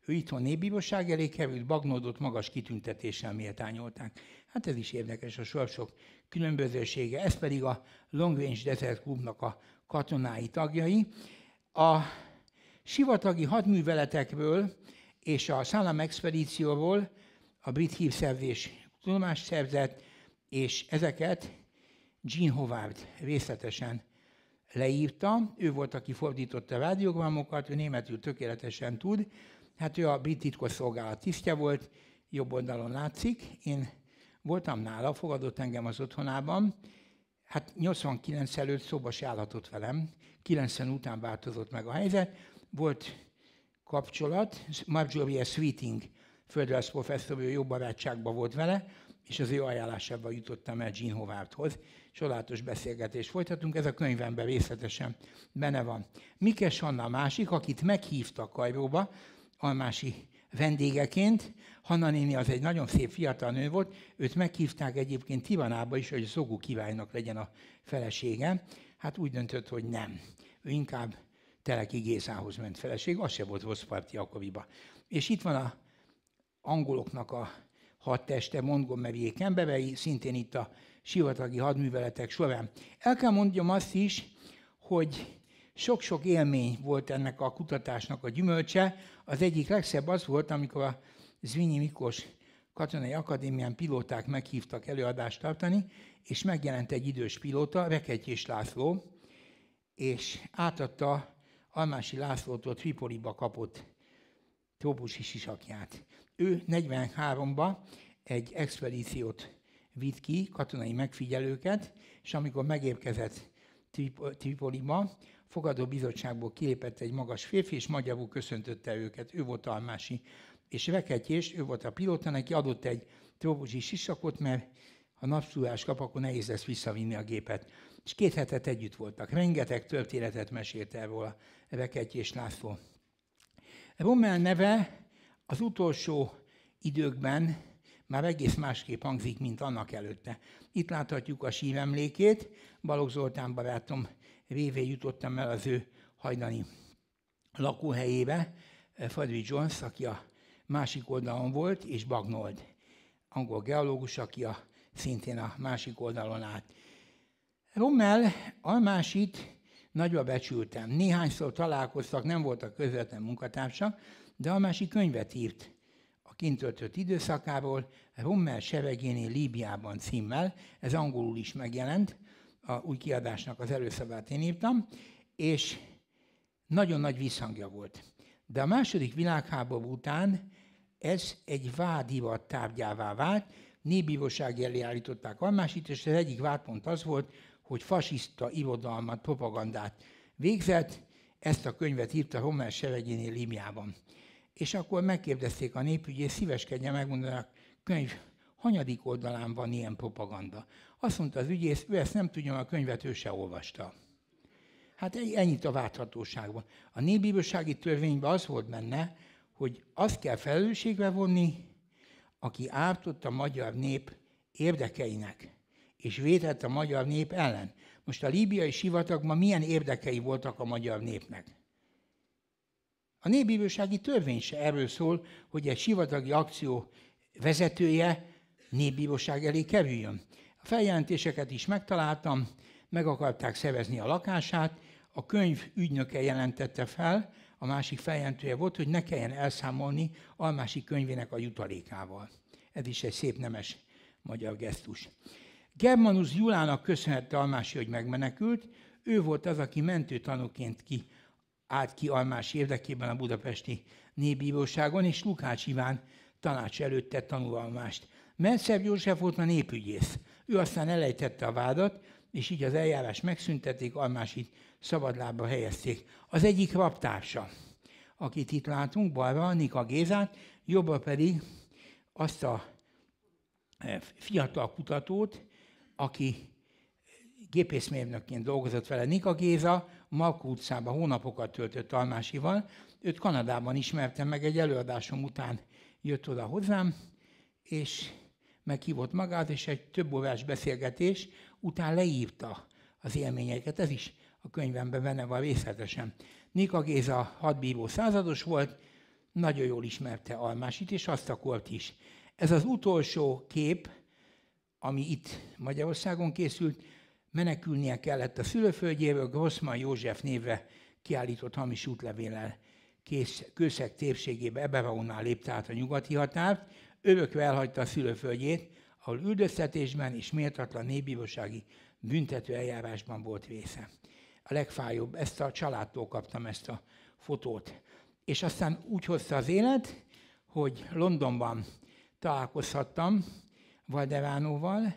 ő itthon népbíróság elé került, Bagnoldot magas kitüntetéssel méltányolták. Hát ez is érdekes, a sorsok különbözősége. Ez pedig a Long Range Desert Clubnak a katonái tagjai. A sivatagi hadműveletekről és a Salem expedícióról a brit hírszerzés tudomást szerzett, és ezeket Gene Howard részletesen leírta. Ő volt, aki fordította a rádiogramokat, ő németül tökéletesen tud. Hát ő a brit titkosszolgálat tisztje volt, jobb oldalon látszik. Én voltam nála, fogadott engem az otthonában. Hát 89 előtt szóba se állhatott velem, 90 után változott meg a helyzet. Volt kapcsolat, Marjorie Sweeting földrajz professzor, ő jó barátságban volt vele, és az ő ajánlásával jutottam el Gene Howardhoz. Csodálatos beszélgetést folytatunk, ez a könyvemben részletesen benne van. Mikes Hanna a másik, akit meghívtak Kairóba, Almási vendégeként. Hanna néni az egy nagyon szép fiatal nő volt, őt meghívták egyébként Tivanába is, hogy Zogu királynak legyen a felesége. Hát úgy döntött, hogy nem. Ő inkább Teleki Gézához ment feleség, az se volt rossz parti akkoriban. És itt van a angoloknak a hadteste, Montgomeryék emberei, szintén itt a sivatagi hadműveletek során. El kell mondjam azt is, hogy sok-sok élmény volt ennek a kutatásnak a gyümölcse. Az egyik legszebb az volt, amikor a Zrínyi Miklós Katonai Akadémián pilóták meghívtak előadást tartani, és megjelent egy idős pilóta, Reketyés László, és átadta Almási Lászlótól Tripoliba kapott trópusi sisakját. Ő 43-ban egy expedíciót vitt ki, katonai megfigyelőket, és amikor megérkezett Tripoliba, fogadó bizottságból kilépett egy magas férfi, és magyarul köszöntötte őket. Ő volt Almási. És Reketyés, ő volt a pilóta, neki adott egy trópusi sisakot, mert ha napszúrás kap, akkor nehéz lesz visszavinni a gépet. És 2 hetet együtt voltak. Rengeteg történetet mesélt erről a Reketyés László. Rommel neve az utolsó időkben már egész másképp hangzik, mint annak előtte. Itt láthatjuk a síremlékét. Balogh Zoltán barátom révén jutottam el az ő hajdani lakóhelyébe, Fadri Jones, aki a másik oldalon volt, és Bagnold, angol geológus, aki szintén a másik oldalon állt. Rommel Almásit nagyra becsültem. Néhányszor találkoztak, nem voltak közvetlen munkatársak, de Almási könyvet írt a kint töltött időszakáról, Rommel seregénél Líbiában címmel, ez angolul is megjelent, a új kiadásnak az előszavát én írtam, és nagyon nagy visszhangja volt. De a második világháború után ez egy vádirat tárgyává vált, népbíróság elé állították Almásit, és az egyik vádpont az volt, hogy fasiszta irodalmat, propagandát végzett, ezt a könyvet írta Rommel seregénél Líbiában. És akkor megkérdezték a népügyész, szíveskedjen megmondani, a könyv hanyadik oldalán van ilyen propaganda. Azt mondta az ügyész, ő ezt nem tudja, a könyvet ő se olvasta. Hát ennyit a vádhatóságban. A népbírósági törvényben az volt benne, hogy azt kell felelősségbe vonni, aki ártott a magyar nép érdekeinek, és védett a magyar nép ellen. Most a líbiai sivatagban milyen érdekei voltak a magyar népnek? A népbírósági törvény se erről szól, hogy egy sivatagi akció vezetője népbíróság elé kerüljön. A feljelentéseket is megtaláltam, meg akarták szerezni a lakását, a könyv ügynöke jelentette fel, a másik feljelentője volt, hogy ne kelljen elszámolni Almási könyvének a jutalékával. Ez is egy szép nemes magyar gesztus. Germanus Gyulának köszönhette Almási, hogy megmenekült. Ő volt az, aki mentőtanúként állt ki Almási érdekében a budapesti népbíróságon, és Lukács Iván tanács előtt tett tanúvallomást. Merszer József volt a népügyész. Ő aztán elejtette a vádat, és így az eljárás megszüntették, Almásit szabadlábra helyezték. Az egyik rabtársa, akit itt látunk, balra Nika Gézát, jobbra pedig azt a fiatal kutatót, aki gépészmérnökként dolgozott vele. Nika Géza Malkó utcában hónapokat töltött Almásival. Őt Kanadában ismertem meg, egy előadásom után jött oda hozzám, és meghívott magát, és egy több órás beszélgetés után leírta az élményeket. Ez is a könyvemben benne van részletesen. Nika Géza hadbíró százados volt, nagyon jól ismerte Almásit, és azt a kort is. Ez az utolsó kép, ami itt Magyarországon készült, menekülnie kellett a szülőföldjéről, Grossman József névre kiállított hamis útlevéllel Kőszeg térségébe, Eberonnál lépte át a nyugati határt, örökre elhagyta a szülőföldjét, ahol üldöztetésben és méltatlan népbírósági büntető eljárásban volt része. A legfájóbb, ezt a családtól kaptam, ezt a fotót. És aztán úgy hozta az élet, hogy Londonban találkozhattam Valderánoval,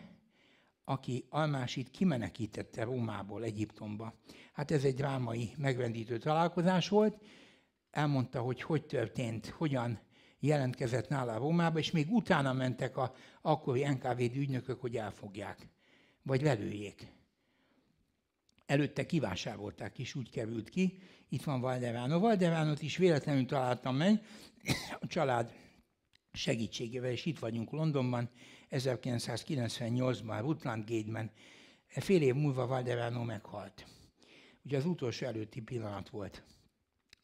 aki Almásit kimenekítette Rómából Egyiptomba. Hát ez egy drámai, megrendítő találkozás volt. Elmondta, hogy történt, hogyan jelentkezett nála Rómába, és még utána mentek az akkori NKVD ügynökök, hogy elfogják, vagy lelőjék. Előtte kivásárolták, és úgy került ki. Itt van Valderano. Valderanot is véletlenül találtam meg a család segítségével, és itt vagyunk Londonban, 1998-ban, Rutland Gate-ben. Fél év múlva Valderano meghalt. Ugye az utolsó előtti pillanat volt.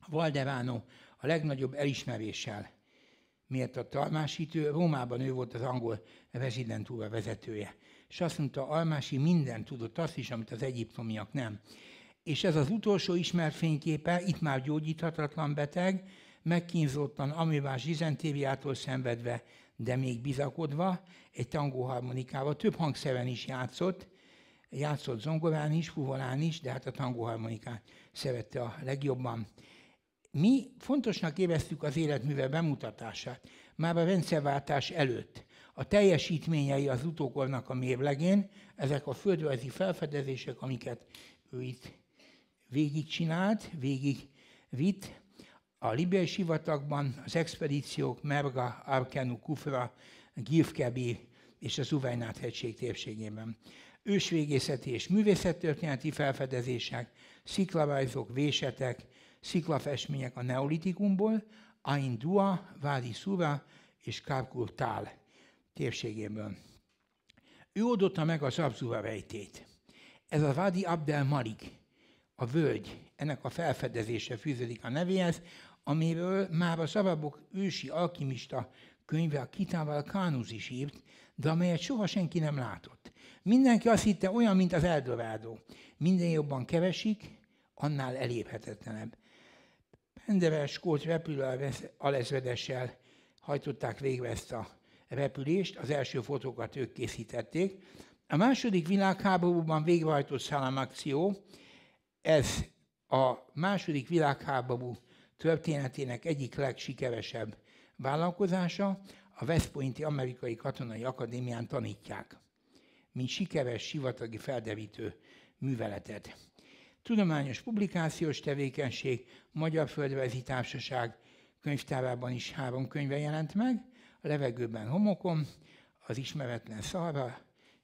Valderano a legnagyobb elismeréssel méltatta Almásit, Rómában ő volt az angol rezidentúra vezetője. És azt mondta, Almási mindent tudott, azt is, amit az egyiptomiak nem. És ez az utolsó ismert fényképe, itt már gyógyíthatatlan beteg, megkínzottan amibás dizentériától szenvedve, de még bizakodva, egy tangóharmonikával, több hangszeren is játszott zongorán is, fuvolán is, de hát a tangóharmonikát szerette a legjobban. Mi fontosnak éreztük az életműve bemutatását, már a rendszerváltás előtt. A teljesítményei az utókornak a mérlegén, ezek a földrajzi felfedezések, amiket ő itt végigcsinált, végigvitt, a Libiai sivatagban az expedíciók Merga, Arkenu, Kufra, Girfkebi és az Uvejnát-hegység térségében. Ősrégészeti és művészettörténeti felfedezések, sziklarajzok, vésetek, sziklafestmények a neolitikumból, Ain Dua, Wadi Sura és Karkur Tál térségéből. Ő oldotta meg az Abzura rejtét. Ez a Wadi Abdel Malik, a völgy, ennek a felfedezése fűződik a nevéhez, amiről már az arabok ősi alkimista könyve, a Kitab al-Kanuz is írt, de amelyet soha senki nem látott. Mindenki azt hitte, olyan, mint az Eldorado. Minden jobban keresik, annál elérhetetlenebb. Penderes skót repülő alezredessel hajtották végre ezt a repülést, az első fotókat ők készítették. A második világháborúban végrehajtott szállámakció, ez a második világháború történetének egyik legsikeresebb vállalkozása, a West Pointi Amerikai Katonai Akadémián tanítják, mint sikeres sivatagi felderítő műveletet. Tudományos publikációs tevékenység, Magyar Földrajzi Társaság könyvtárában is 3 könyve jelent meg, a Levegőben homokon, az Ismeretlen Szahara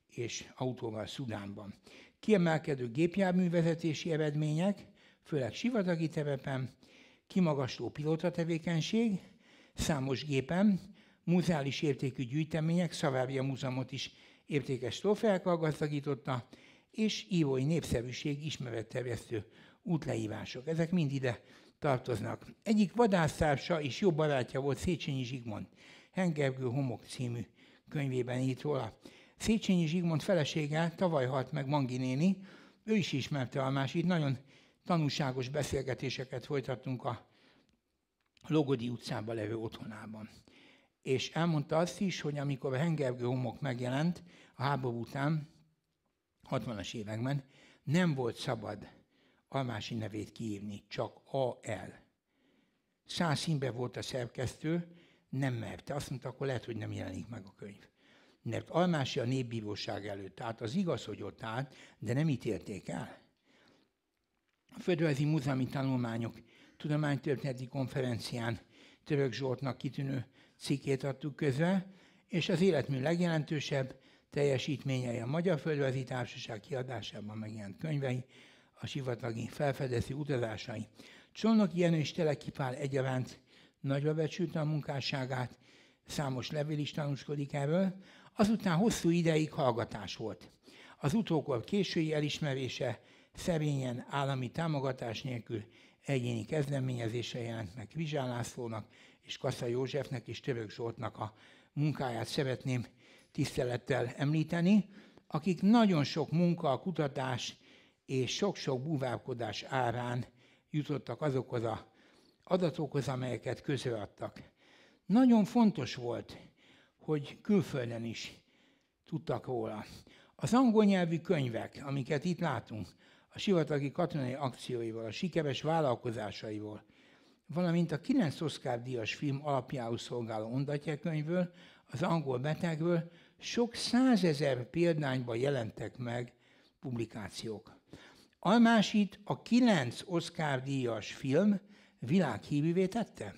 és Autóval Szudánban. Kiemelkedő gépjárművezetési eredmények, főleg sivatagi terepen, kimagasló pilótatevékenység, számos gépen, muzeális értékű gyűjtemények, Szavária Múzeumot is értékes trófeákkal gazdagította, és írói népszerűség, ismeretterjesztő útleírások. Ezek mind ide tartoznak. Egyik vadásztársa és jó barátja volt Széchenyi Zsigmond. Hengergő homok című könyvében írt róla. Széchenyi Zsigmond felesége tavaly halt meg, Mangi néni, ő is ismerte Almásit, nagyon tanulságos beszélgetéseket folytattunk a Logodi utcában levő otthonában. És elmondta azt is, hogy amikor a Hengergő homok megjelent a háború után, 60-as években, nem volt szabad Almási nevét kiírni, csak A.L. 100 színben volt a szerkesztő, nem merte. Azt mondta, akkor lehet, hogy nem jelenik meg a könyv. Mert Almási a népbíróság előtt állt, az igaz, hogy ott állt, de nem ítélték el. A Földrajzi Múzeumi Tanulmányok Tudománytörténeti Konferencián Török Zsoltnak kitűnő cikkét adtuk közre, és az életmű legjelentősebb teljesítményei a Magyar Földrajzi Társaság kiadásában megjelent könyvei, a sivatagi felfedező utazásai. Csolnoky Jenő és Teleki Pál egyaránt nagyra becsülte a munkásságát, számos levél is tanúskodik erről, azután hosszú ideig hallgatás volt. Az utókor késői elismerése szerényen állami támogatás nélkül egyéni kezdeményezésre jelent meg Vizsár Lászlónak és Kassa Józsefnek és Török Zsoltnak a munkáját szeretném tisztelettel említeni, akik nagyon sok munka, kutatás és sok-sok búvárkodás árán jutottak azokhoz az adatokhoz, amelyeket közreadtak. Nagyon fontos volt, hogy külföldön is tudtak róla. Az angol nyelvű könyvek, amiket itt látunk, a sivatagi katonai akcióival, a sikeres vállalkozásaival, valamint a 9 Oscar-díjas film alapjául szolgáló Ondatje könyvből, az angol betegről sok százezer példányban jelentek meg publikációk. Almásit a 9 Oscar-díjas film világhírűvé tette.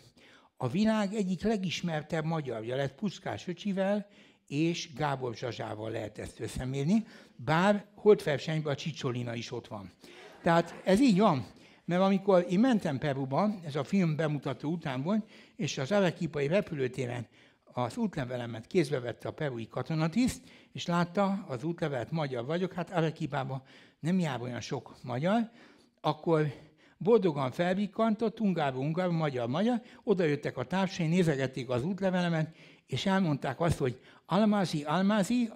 A világ egyik legismertebb magyarja lett Puskás öcsivel és Gábor Zsazsával lehet ezt összemérni, bár Holdversenyben a Csicsolina is ott van. Tehát ez így van, mert amikor én mentem Peruba, ez a film bemutató után volt, és az Arequipai repülőtéren az útlevelemet kézbe vette a perui katonatiszt, és látta az útlevelet, magyar vagyok, hát Arequipában nem jár olyan sok magyar, akkor boldogan felvikkantott, ungárba, magyar, oda jöttek a társai, nézegették az útlevelemet, és elmondták azt, hogy Almázi,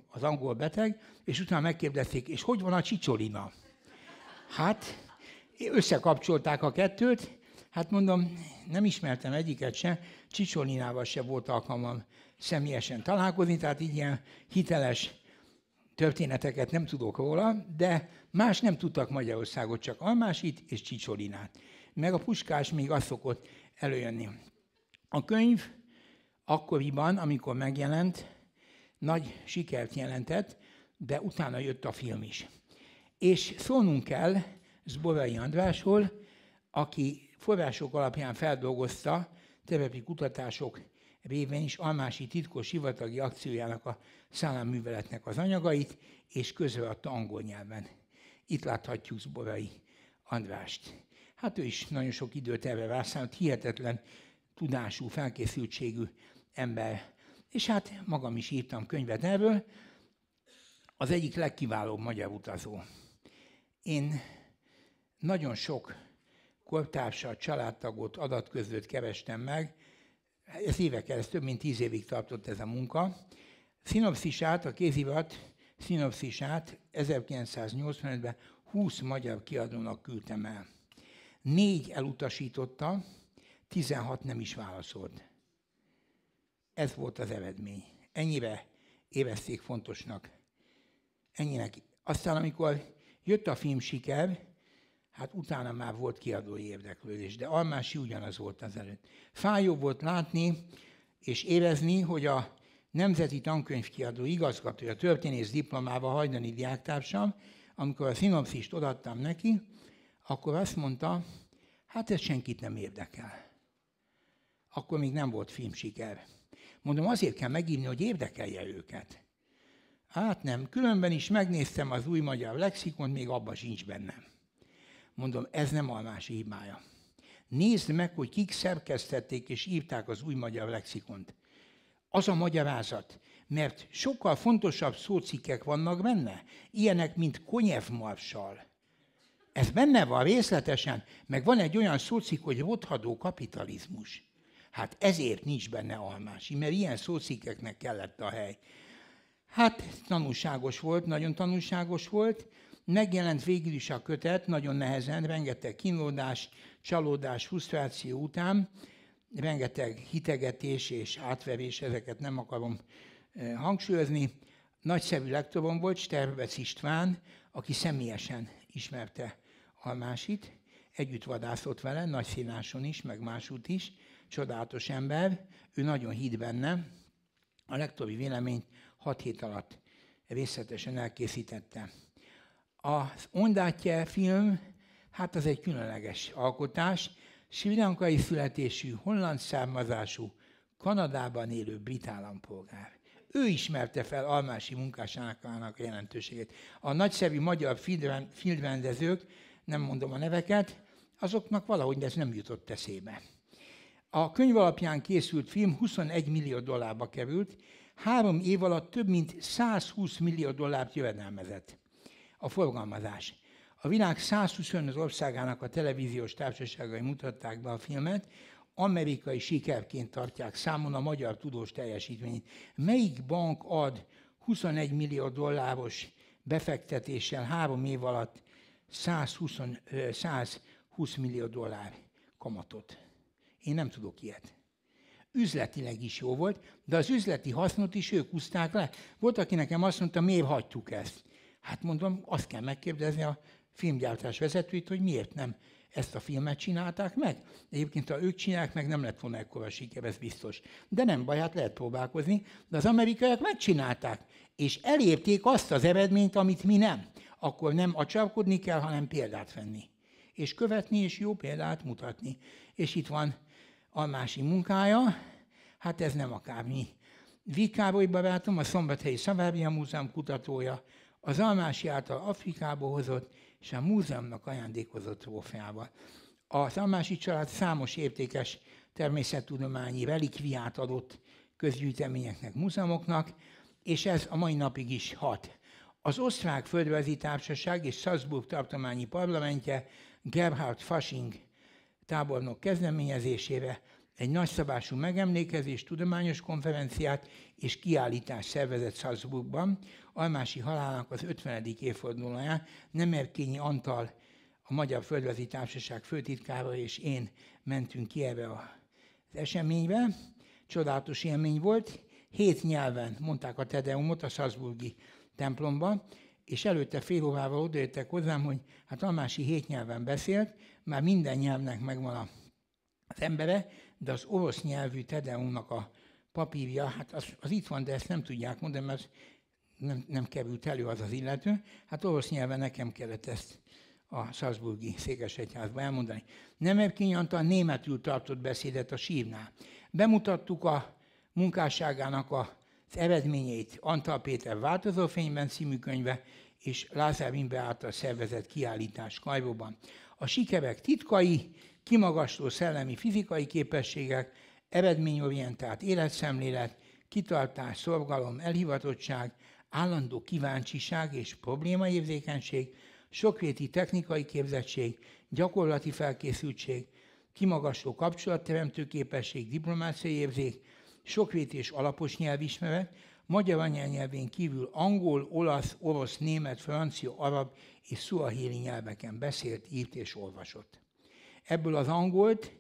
az angol beteg, és utána megkérdezték, és hogy van a Csicsolina? Hát, összekapcsolták a kettőt, hát mondom, nem ismertem egyiket se, Csicsolinával se volt alkalmam személyesen találkozni, tehát így ilyen hiteles történeteket nem tudok róla, de más nem tudtak Magyarországot, csak Almásit és Csicsolinát. Meg a Puskás még az szokott előjönni. A könyv akkoriban, amikor megjelent, nagy sikert jelentett, de utána jött a film is. És szólnunk kell Zborai Andrásról, aki források alapján feldolgozta telepi kutatások révén is Almási titkos sivatagi akciójának a szállámműveletnek az anyagait, és közreadta angol nyelven. Itt láthatjuk Zborai Andrást. Hát ő is nagyon sok időt erre rászánt, hihetetlen tudású, felkészültségű ember. És hát magam is írtam könyvet erről, az egyik legkiválóbb magyar utazó. Én nagyon sok kortársat, családtagot, adatközlőt kerestem meg, ez évekkel, több mint 10 évig tartott ez a munka. Szinopszisát, a kézirat szinopszisát 1985-ben 20 magyar kiadónak küldtem el. 4 elutasította, 16 nem is válaszolt. Ez volt az eredmény. Ennyire érezték fontosnak. Ennyinek. Aztán, amikor jött a film siker, hát utána már volt kiadói érdeklődés, de Almási ugyanaz volt az előtt. Fájó volt látni és érezni, hogy a Nemzeti Tankönyvkiadó igazgatója, történész diplomával Hajdani diáktársam, amikor a szinopszist odaadtam neki, akkor azt mondta, hát ez senkit nem érdekel. Akkor még nem volt filmsiker. Mondom, azért kell megírni, hogy érdekelje őket. Hát nem, különben is megnéztem az új magyar lexikont, még abban sincs bennem. Mondom, ez nem Almási hibája. Nézd meg, hogy kik szerkesztették és írták az új magyar lexikont. Az a magyarázat, mert sokkal fontosabb szócikkek vannak benne, ilyenek, mint Konyev-Marshall. Ez benne van részletesen, meg van egy olyan szócikk, hogy rothadó kapitalizmus. Hát ezért nincs benne Almási, mert ilyen szócikkeknek kellett a hely. Hát tanulságos volt, nagyon tanulságos volt. Megjelent végül is a kötet, nagyon nehezen, rengeteg kínlódás, csalódás, frusztráció után, rengeteg hitegetés és átverés, ezeket nem akarom hangsúlyozni. Nagyszerű lektorom volt, Sterbec István, aki személyesen ismerte Almásit, együtt vadászott vele, Nagyszínáson is, meg másút is, csodálatos ember, ő nagyon hitt benne, a lektori véleményt 6 hét alatt részletesen elkészítette. Az Ondátje film, hát az egy különleges alkotás, sri lankai születésű, holland származású, Kanadában élő brit állampolgár. Ő ismerte fel Almási munkásának a jelentőségét. A nagyszerű magyar filmrendezők, nem mondom a neveket, azoknak valahogy ez nem jutott eszébe. A könyv alapján készült film $21 millió került, 3 év alatt több mint $120 millió jövedelmezett a forgalmazás. A világ 125 országának a televíziós társaságai mutatták be a filmet, amerikai sikerként tartják számon a magyar tudós teljesítményt. Melyik bank ad $21 millió befektetéssel 3 év alatt $120 millió kamatot? Én nem tudok ilyet. Üzletileg is jó volt, de az üzleti hasznot is ők húzták le. Volt, aki nekem azt mondta, miért hagytuk ezt? Hát mondom, azt kell megkérdezni a filmgyártás vezetőit, hogy miért nem ezt a filmet csinálták meg. Egyébként, ha ők csinálják meg, nem lett volna ekkora siker, ez biztos. De nem baj, hát lehet próbálkozni. De az amerikaiak megcsinálták, és elérték azt az eredményt, amit mi nem. Akkor nem acsarkodni kell, hanem példát venni. És követni, és jó példát mutatni. És itt van Almási munkája, hát ez nem akármi. Vig Károly barátom, a Szombathelyi Szavária Múzeum kutatója, az Almási által Afrikából hozott, és a múzeumnak ajándékozott trófeával. Az Almási család számos értékes természettudományi relikviát adott közgyűjteményeknek, múzeumoknak, és ez a mai napig is hat. Az Osztrák Földrajzi Társaság és Salzburg tartományi parlamentje Gerhard Fasching tábornok kezdeményezésére egy nagyszabású megemlékezés, tudományos konferenciát és kiállítást szervezett Salzburgban. Almási halálának az 50. évfordulóján Nemerkényi Antal, a Magyar Földrajzi Társaság főtitkára és én mentünk ki erre az eseménybe. Csodálatos élmény volt. 7 nyelven mondták a Tedeumot a salzburgi templomban, és előtte fél órával odajöttek hozzám, hogy hát Almási 7 nyelven beszélt, már minden nyelvnek megvan az embere, de az orosz nyelvű Tedeumnak a papírja, hát az itt van, de ezt nem tudják mondani, mert nem került elő az az illető. Hát orosz nyelven nekem kellett ezt a salzburgi székesegyházban elmondani. Nemerkényi Antal németül tartott beszédet a sírnál. Bemutattuk a munkásságának az eredményeit Antal Péter Változófényben című könyve és Lázár Imre által szervezett kiállítás Kairóban. A sikerek titkai, kimagasló szellemi fizikai képességek, eredményorientált életszemlélet, kitartás, szorgalom, elhivatottság, állandó kíváncsiság és problémaérzékenység, sokrétű technikai képzettség, gyakorlati felkészültség, kimagasló kapcsolatteremtő képesség, diplomáciai érzék, sokrétű és alapos nyelvismeret, magyar anyanyelvén kívül angol, olasz, orosz, német, francia, arab és szuahili nyelveken beszélt, írt és olvasott. Ebből az angolt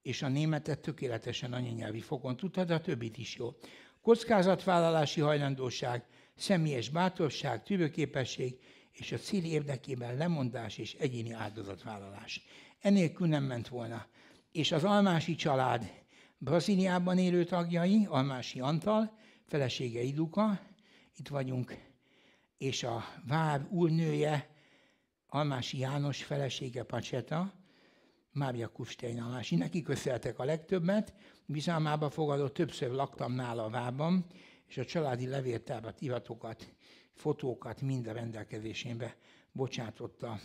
és a németet tökéletesen anyanyelvi fokon tudta, de a többit is jó. Kockázatvállalási hajlandóság, személyes bátorság, tűrőképesség és a cél érdekében lemondás és egyéni áldozatvállalás. Enélkül nem ment volna. És az Almási család Brazíliában élő tagjai, Almási Antal, felesége Iduka, itt vagyunk, és a vár úrnője, Almási János felesége Pacseta, Mária Kufstein Almási. Neki köszönhetek a legtöbbet, bizalmába fogadott, többször laktam nála a várban, és a családi levéltárat, iratokat, fotókat mind a rendelkezésébe bocsátotta.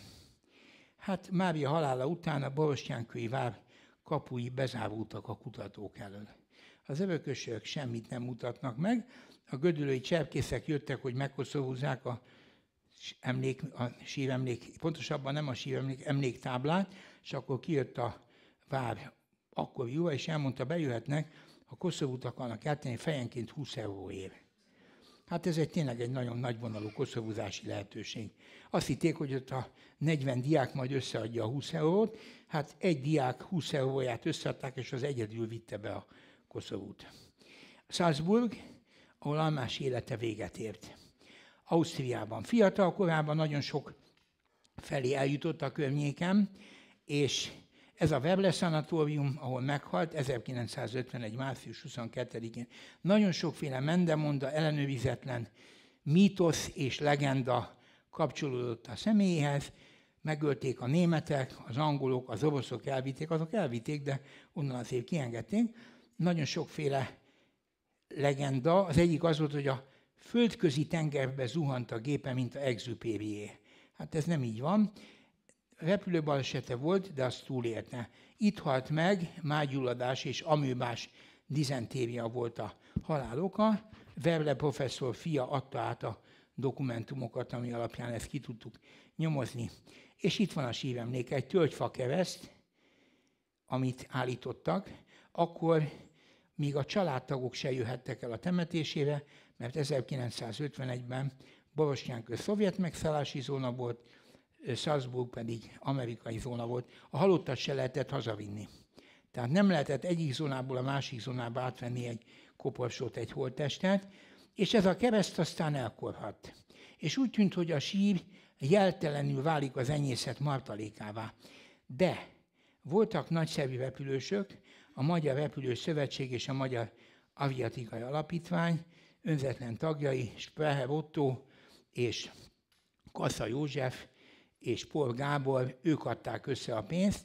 Hát Mária halála után a borostyánkői vár kapui bezárultak a kutatók elől. Az örökösök semmit nem mutatnak meg, a gödöllői cserkészek jöttek, hogy megkoszorúzzák a síremlék, pontosabban nem a síremlék, emléktáblát, és akkor kijött a vár akkori jóra, és elmondta, bejöhetnek, ha koszorút akarnak eltenni, fejenként 20 euróért. Hát ez tényleg egy nagyon nagyvonalú koszorúzási lehetőség. Azt hitték, hogy ott a 40 diák majd összeadja a 20 eurót, hát egy diák 20 euróját összeadták, és az egyedül vitte be a koszorút. Salzburg, ahol Almási élete véget ért. Ausztriában fiatal korában nagyon sok felé eljutott a környéken, és ez a Weble szanatórium, ahol meghalt 1951. március 22-én. Nagyon sokféle mendemonda, ellenőrizetlen mítosz és legenda kapcsolódott a személyéhez. Megölték a németek, az angolok, az oroszok elvitték, azok elvitték, de onnan azért kiengedték. nagyon sokféle legenda. Az egyik az volt, hogy a földközi tengerbe zuhant a gépe, mint a Exupéryé. Hát ez nem így van. Repülőbalesete volt, de azt túlélte. Itt halt meg, mágyulladás és amőbás dizentéria volt a halál oka. Verle professzor fia adta át a dokumentumokat, ami alapján ezt ki tudtuk nyomozni. És itt van a síremléke, egy tölgyfa kereszt, amit állítottak, akkor míg a családtagok se jöhettek el a temetésére, mert 1951-ben Borostyánkő szovjet megszállási zóna volt, Salzburg pedig amerikai zóna volt. A halottat se lehetett hazavinni. Tehát nem lehetett egyik zónából a másik zónába átvenni egy koporsót, egy holttestet, és ez a kereszt aztán elkorhadt. És úgy tűnt, hogy a sír jeltelenül válik az enyészet martalékává. De voltak nagyszerű repülősök, a Magyar Repülős Szövetség és a Magyar Aviatikai Alapítvány önzetlen tagjai, Sprecher Otto és Kassa József és Pol Gábor, ők adták össze a pénzt,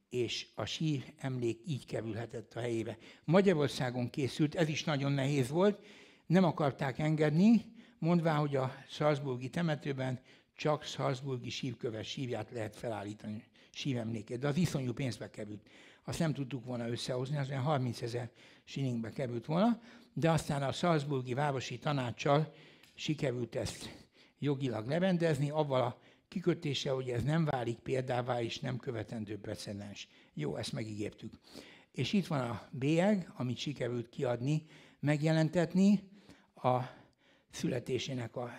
és a sír emlék így kerülhetett a helyébe. Magyarországon készült, ez is nagyon nehéz volt, nem akarták engedni, mondván, hogy a salzburgi temetőben csak salzburgi sírköves sírját lehet felállítani, síremlékét, de az iszonyú pénzbe került. Azt nem tudtuk volna összehozni, az olyan 30 000 shillingbe került volna, de aztán a salzburgi városi tanáccsal sikerült ezt jogilag lerendezni, avval a kikötése, hogy ez nem válik példává, és nem követendő precedens. Jó, ezt megígértük. És itt van a bélyeg, amit sikerült kiadni, megjelentetni a születésének a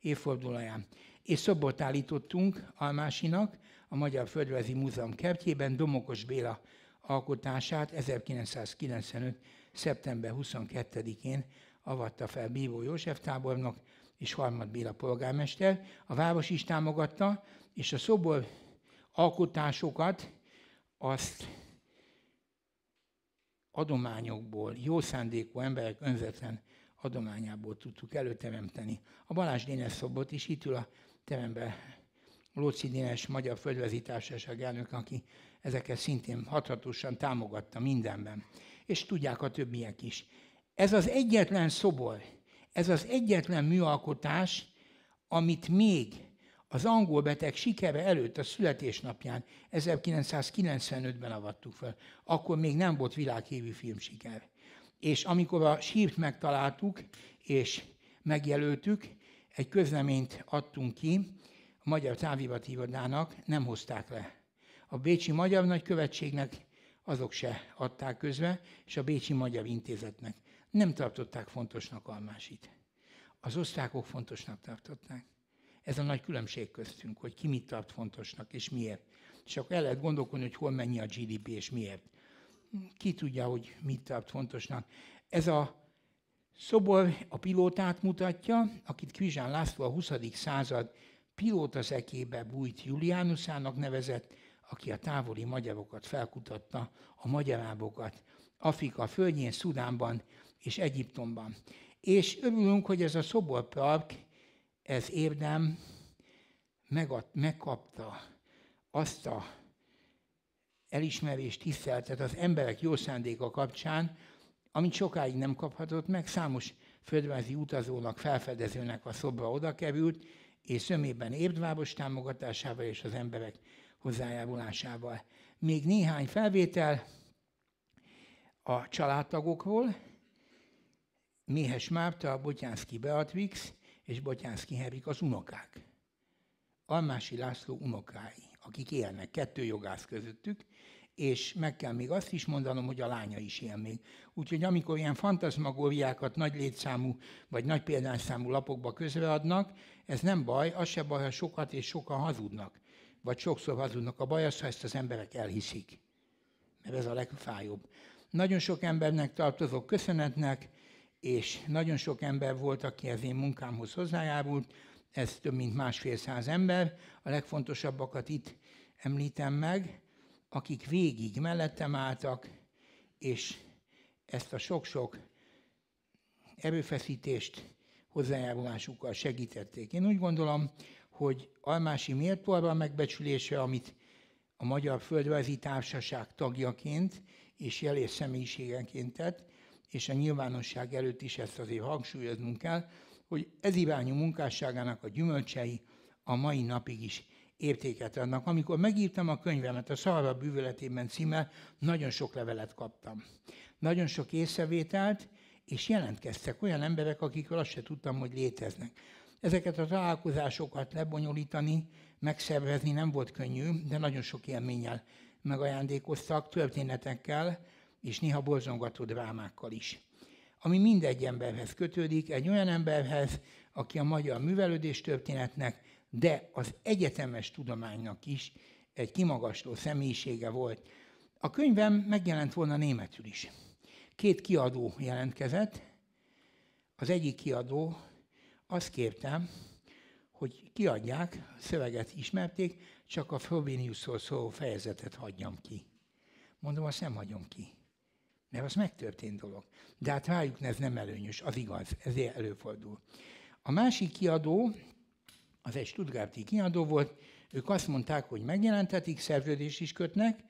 évfordulóján. És szobort állítottunk Almásinak, a Magyar Földrajzi Múzeum kertjében, Domokos Béla alkotását 1995. szeptember 22-én avatta fel Bíró József tábornok és Harmad Béla polgármester. A város is támogatta, és a szobor alkotásokat azt adományokból, jó szándékú emberek önzetlen adományából tudtuk előteremteni. A Balázs Dénes szobort is itt ül a teremben Lóczy Dénes Magyar Földrajzi Társaság elnök, aki ezeket szintén hathatósan támogatta mindenben. És tudják a többiek is. Ez az egyetlen szobor, ez az egyetlen műalkotás, amit még az angol beteg sikere előtt, a születésnapján, 1995-ben avattuk fel. Akkor még nem volt világhírű filmsiker. És amikor a sírt megtaláltuk, és megjelöltük, egy közleményt adtunk ki, a Magyar Távirati Irodának nem hozták le. A Bécsi Magyar Nagykövetségnek azok se adták közbe, és a Bécsi Magyar Intézetnek nem tartották fontosnak Almásit. Az osztrákok fontosnak tartották. Ez a nagy különbség köztünk, hogy ki mit tart fontosnak, és miért. És akkor el lehet gondolkodni, hogy hol mennyi a GDP, és miért. Ki tudja, hogy mit tart fontosnak. Ez a szobor a pilótát mutatja, akit Kvizsán László a 20. század pilótaszekébe bújt Julianusának nevezett, aki a távoli magyarokat felkutatta, a magyarábokat Afrika földjén, Szudánban és Egyiptomban. És örülünk, hogy ez a szoborpark, ez érdem megkapta azt a elismerést, tiszteletet az emberek jó szándéka kapcsán, amit sokáig nem kaphatott meg, számos földrajzi utazónak, felfedezőnek a szobra oda került, és zömében érdváros támogatásával és az emberek hozzájárulásával. Még néhány felvétel a családtagokról. Méhes Márta, Botyánszky Beatrix és Botyánszky Henrik az unokák. Almási László unokái, akik élnek, 2 jogász közöttük, és meg kell még azt is mondanom, hogy a lánya is él még. Úgyhogy amikor ilyen fantaszmagóriákat nagy létszámú vagy nagy példányszámú lapokba közreadnak, ez nem baj, az se baj, ha sokat és sokan hazudnak. Vagy sokszor hazudnak. A baj az, ha ezt az emberek elhiszik. Mert ez a legfájóbb. Nagyon sok embernek tartozok köszönetnek, és nagyon sok ember volt, aki az én munkámhoz hozzájárult. Ez több mint 150 ember. A legfontosabbakat itt említem meg, akik végig mellettem álltak, és ezt a sok-sok erőfeszítést hozzájárulásukkal segítették. Én úgy gondolom, hogy Almási méltó arra a megbecsülésre, amit a Magyar Földrajzi Társaság tagjaként és jelés személyiségenként tett, és a nyilvánosság előtt is ezt azért hangsúlyoznunk kell, hogy ez irányú munkásságának a gyümölcsei a mai napig is értéket adnak. Amikor megírtam a könyvemet, a Szalva bűvöletében címmel, nagyon sok levelet kaptam. Nagyon sok észrevételt, és jelentkeztek olyan emberek, akikről azt se tudtam, hogy léteznek. Ezeket a találkozásokat lebonyolítani, megszervezni nem volt könnyű, de nagyon sok élménnyel megajándékoztak, történetekkel, és néha borzongató drámákkal is. Ami mindegy emberhez kötődik, egy olyan emberhez, aki a magyar művelődés történetnek, de az egyetemes tudománynak is egy kimagasló személyisége volt. A könyvem megjelent volna németül is. 2 kiadó jelentkezett. Az egyik kiadó azt kérte, hogy kiadják, a szöveget ismerték, csak a Frobeniusról szóló fejezetet hagyjam ki. Mondom, azt nem hagyom ki, mert az megtörtént dolog. De hát rájuk ez nem előnyös, az igaz, ezért előfordul. A másik kiadó, az egy stuttgarti kiadó volt, ők azt mondták, hogy megjelentetik, szerződést is kötnek,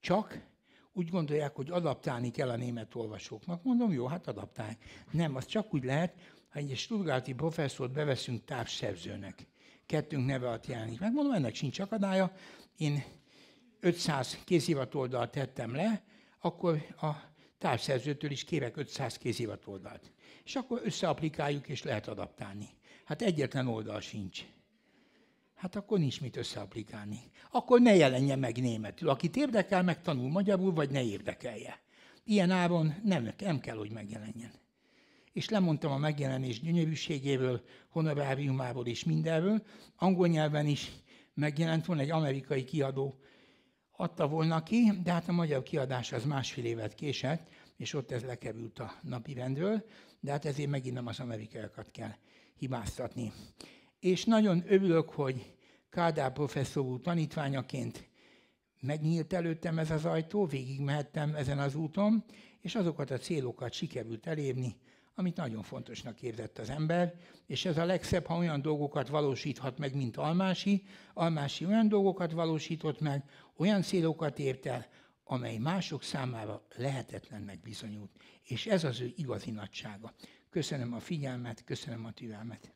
csak úgy gondolják, hogy adaptálni kell a német olvasóknak. Mondom, jó, hát adaptálják. Nem, az csak úgy lehet, ha egy stuttgarti professzort beveszünk társszerzőnek. Kettőnk neve alatt jelenik meg. Mondom, ennek sincs akadálya. Én 500 kéziratoldalt tettem le, akkor a társszerzőtől is kérek 500 kéziratoldalt. És akkor összeaplikáljuk, és lehet adaptálni. Hát egyetlen oldal sincs. Hát akkor nincs mit összeaplikálni. Akkor ne jelenjen meg németül. Akit érdekel, megtanul magyarul, vagy ne érdekelje. Ilyen áron nem kell, hogy megjelenjen. És lemondtam a megjelenés gyönyörűségéről, honoráriumáról és mindenről. Angol nyelven is megjelent volna, egy amerikai kiadó adta volna ki, de hát a magyar kiadás az 1,5 évet késett, és ott ez lekerült a napirendről, de hát ezért megint nem az amerikaiakat kell hibáztatni. És nagyon örülök, hogy Kádár professzor úr tanítványaként megnyílt előttem ez az ajtó, végigmehettem ezen az úton, és azokat a célokat sikerült elérni, amit nagyon fontosnak érzett az ember, és ez a legszebb, ha olyan dolgokat valósíthat meg, mint Almási. Almási olyan dolgokat valósított meg, olyan célokat ért el, amely mások számára lehetetlennek bizonyult. És ez az ő igazi nagysága. Köszönöm a figyelmet, köszönöm a türelmet.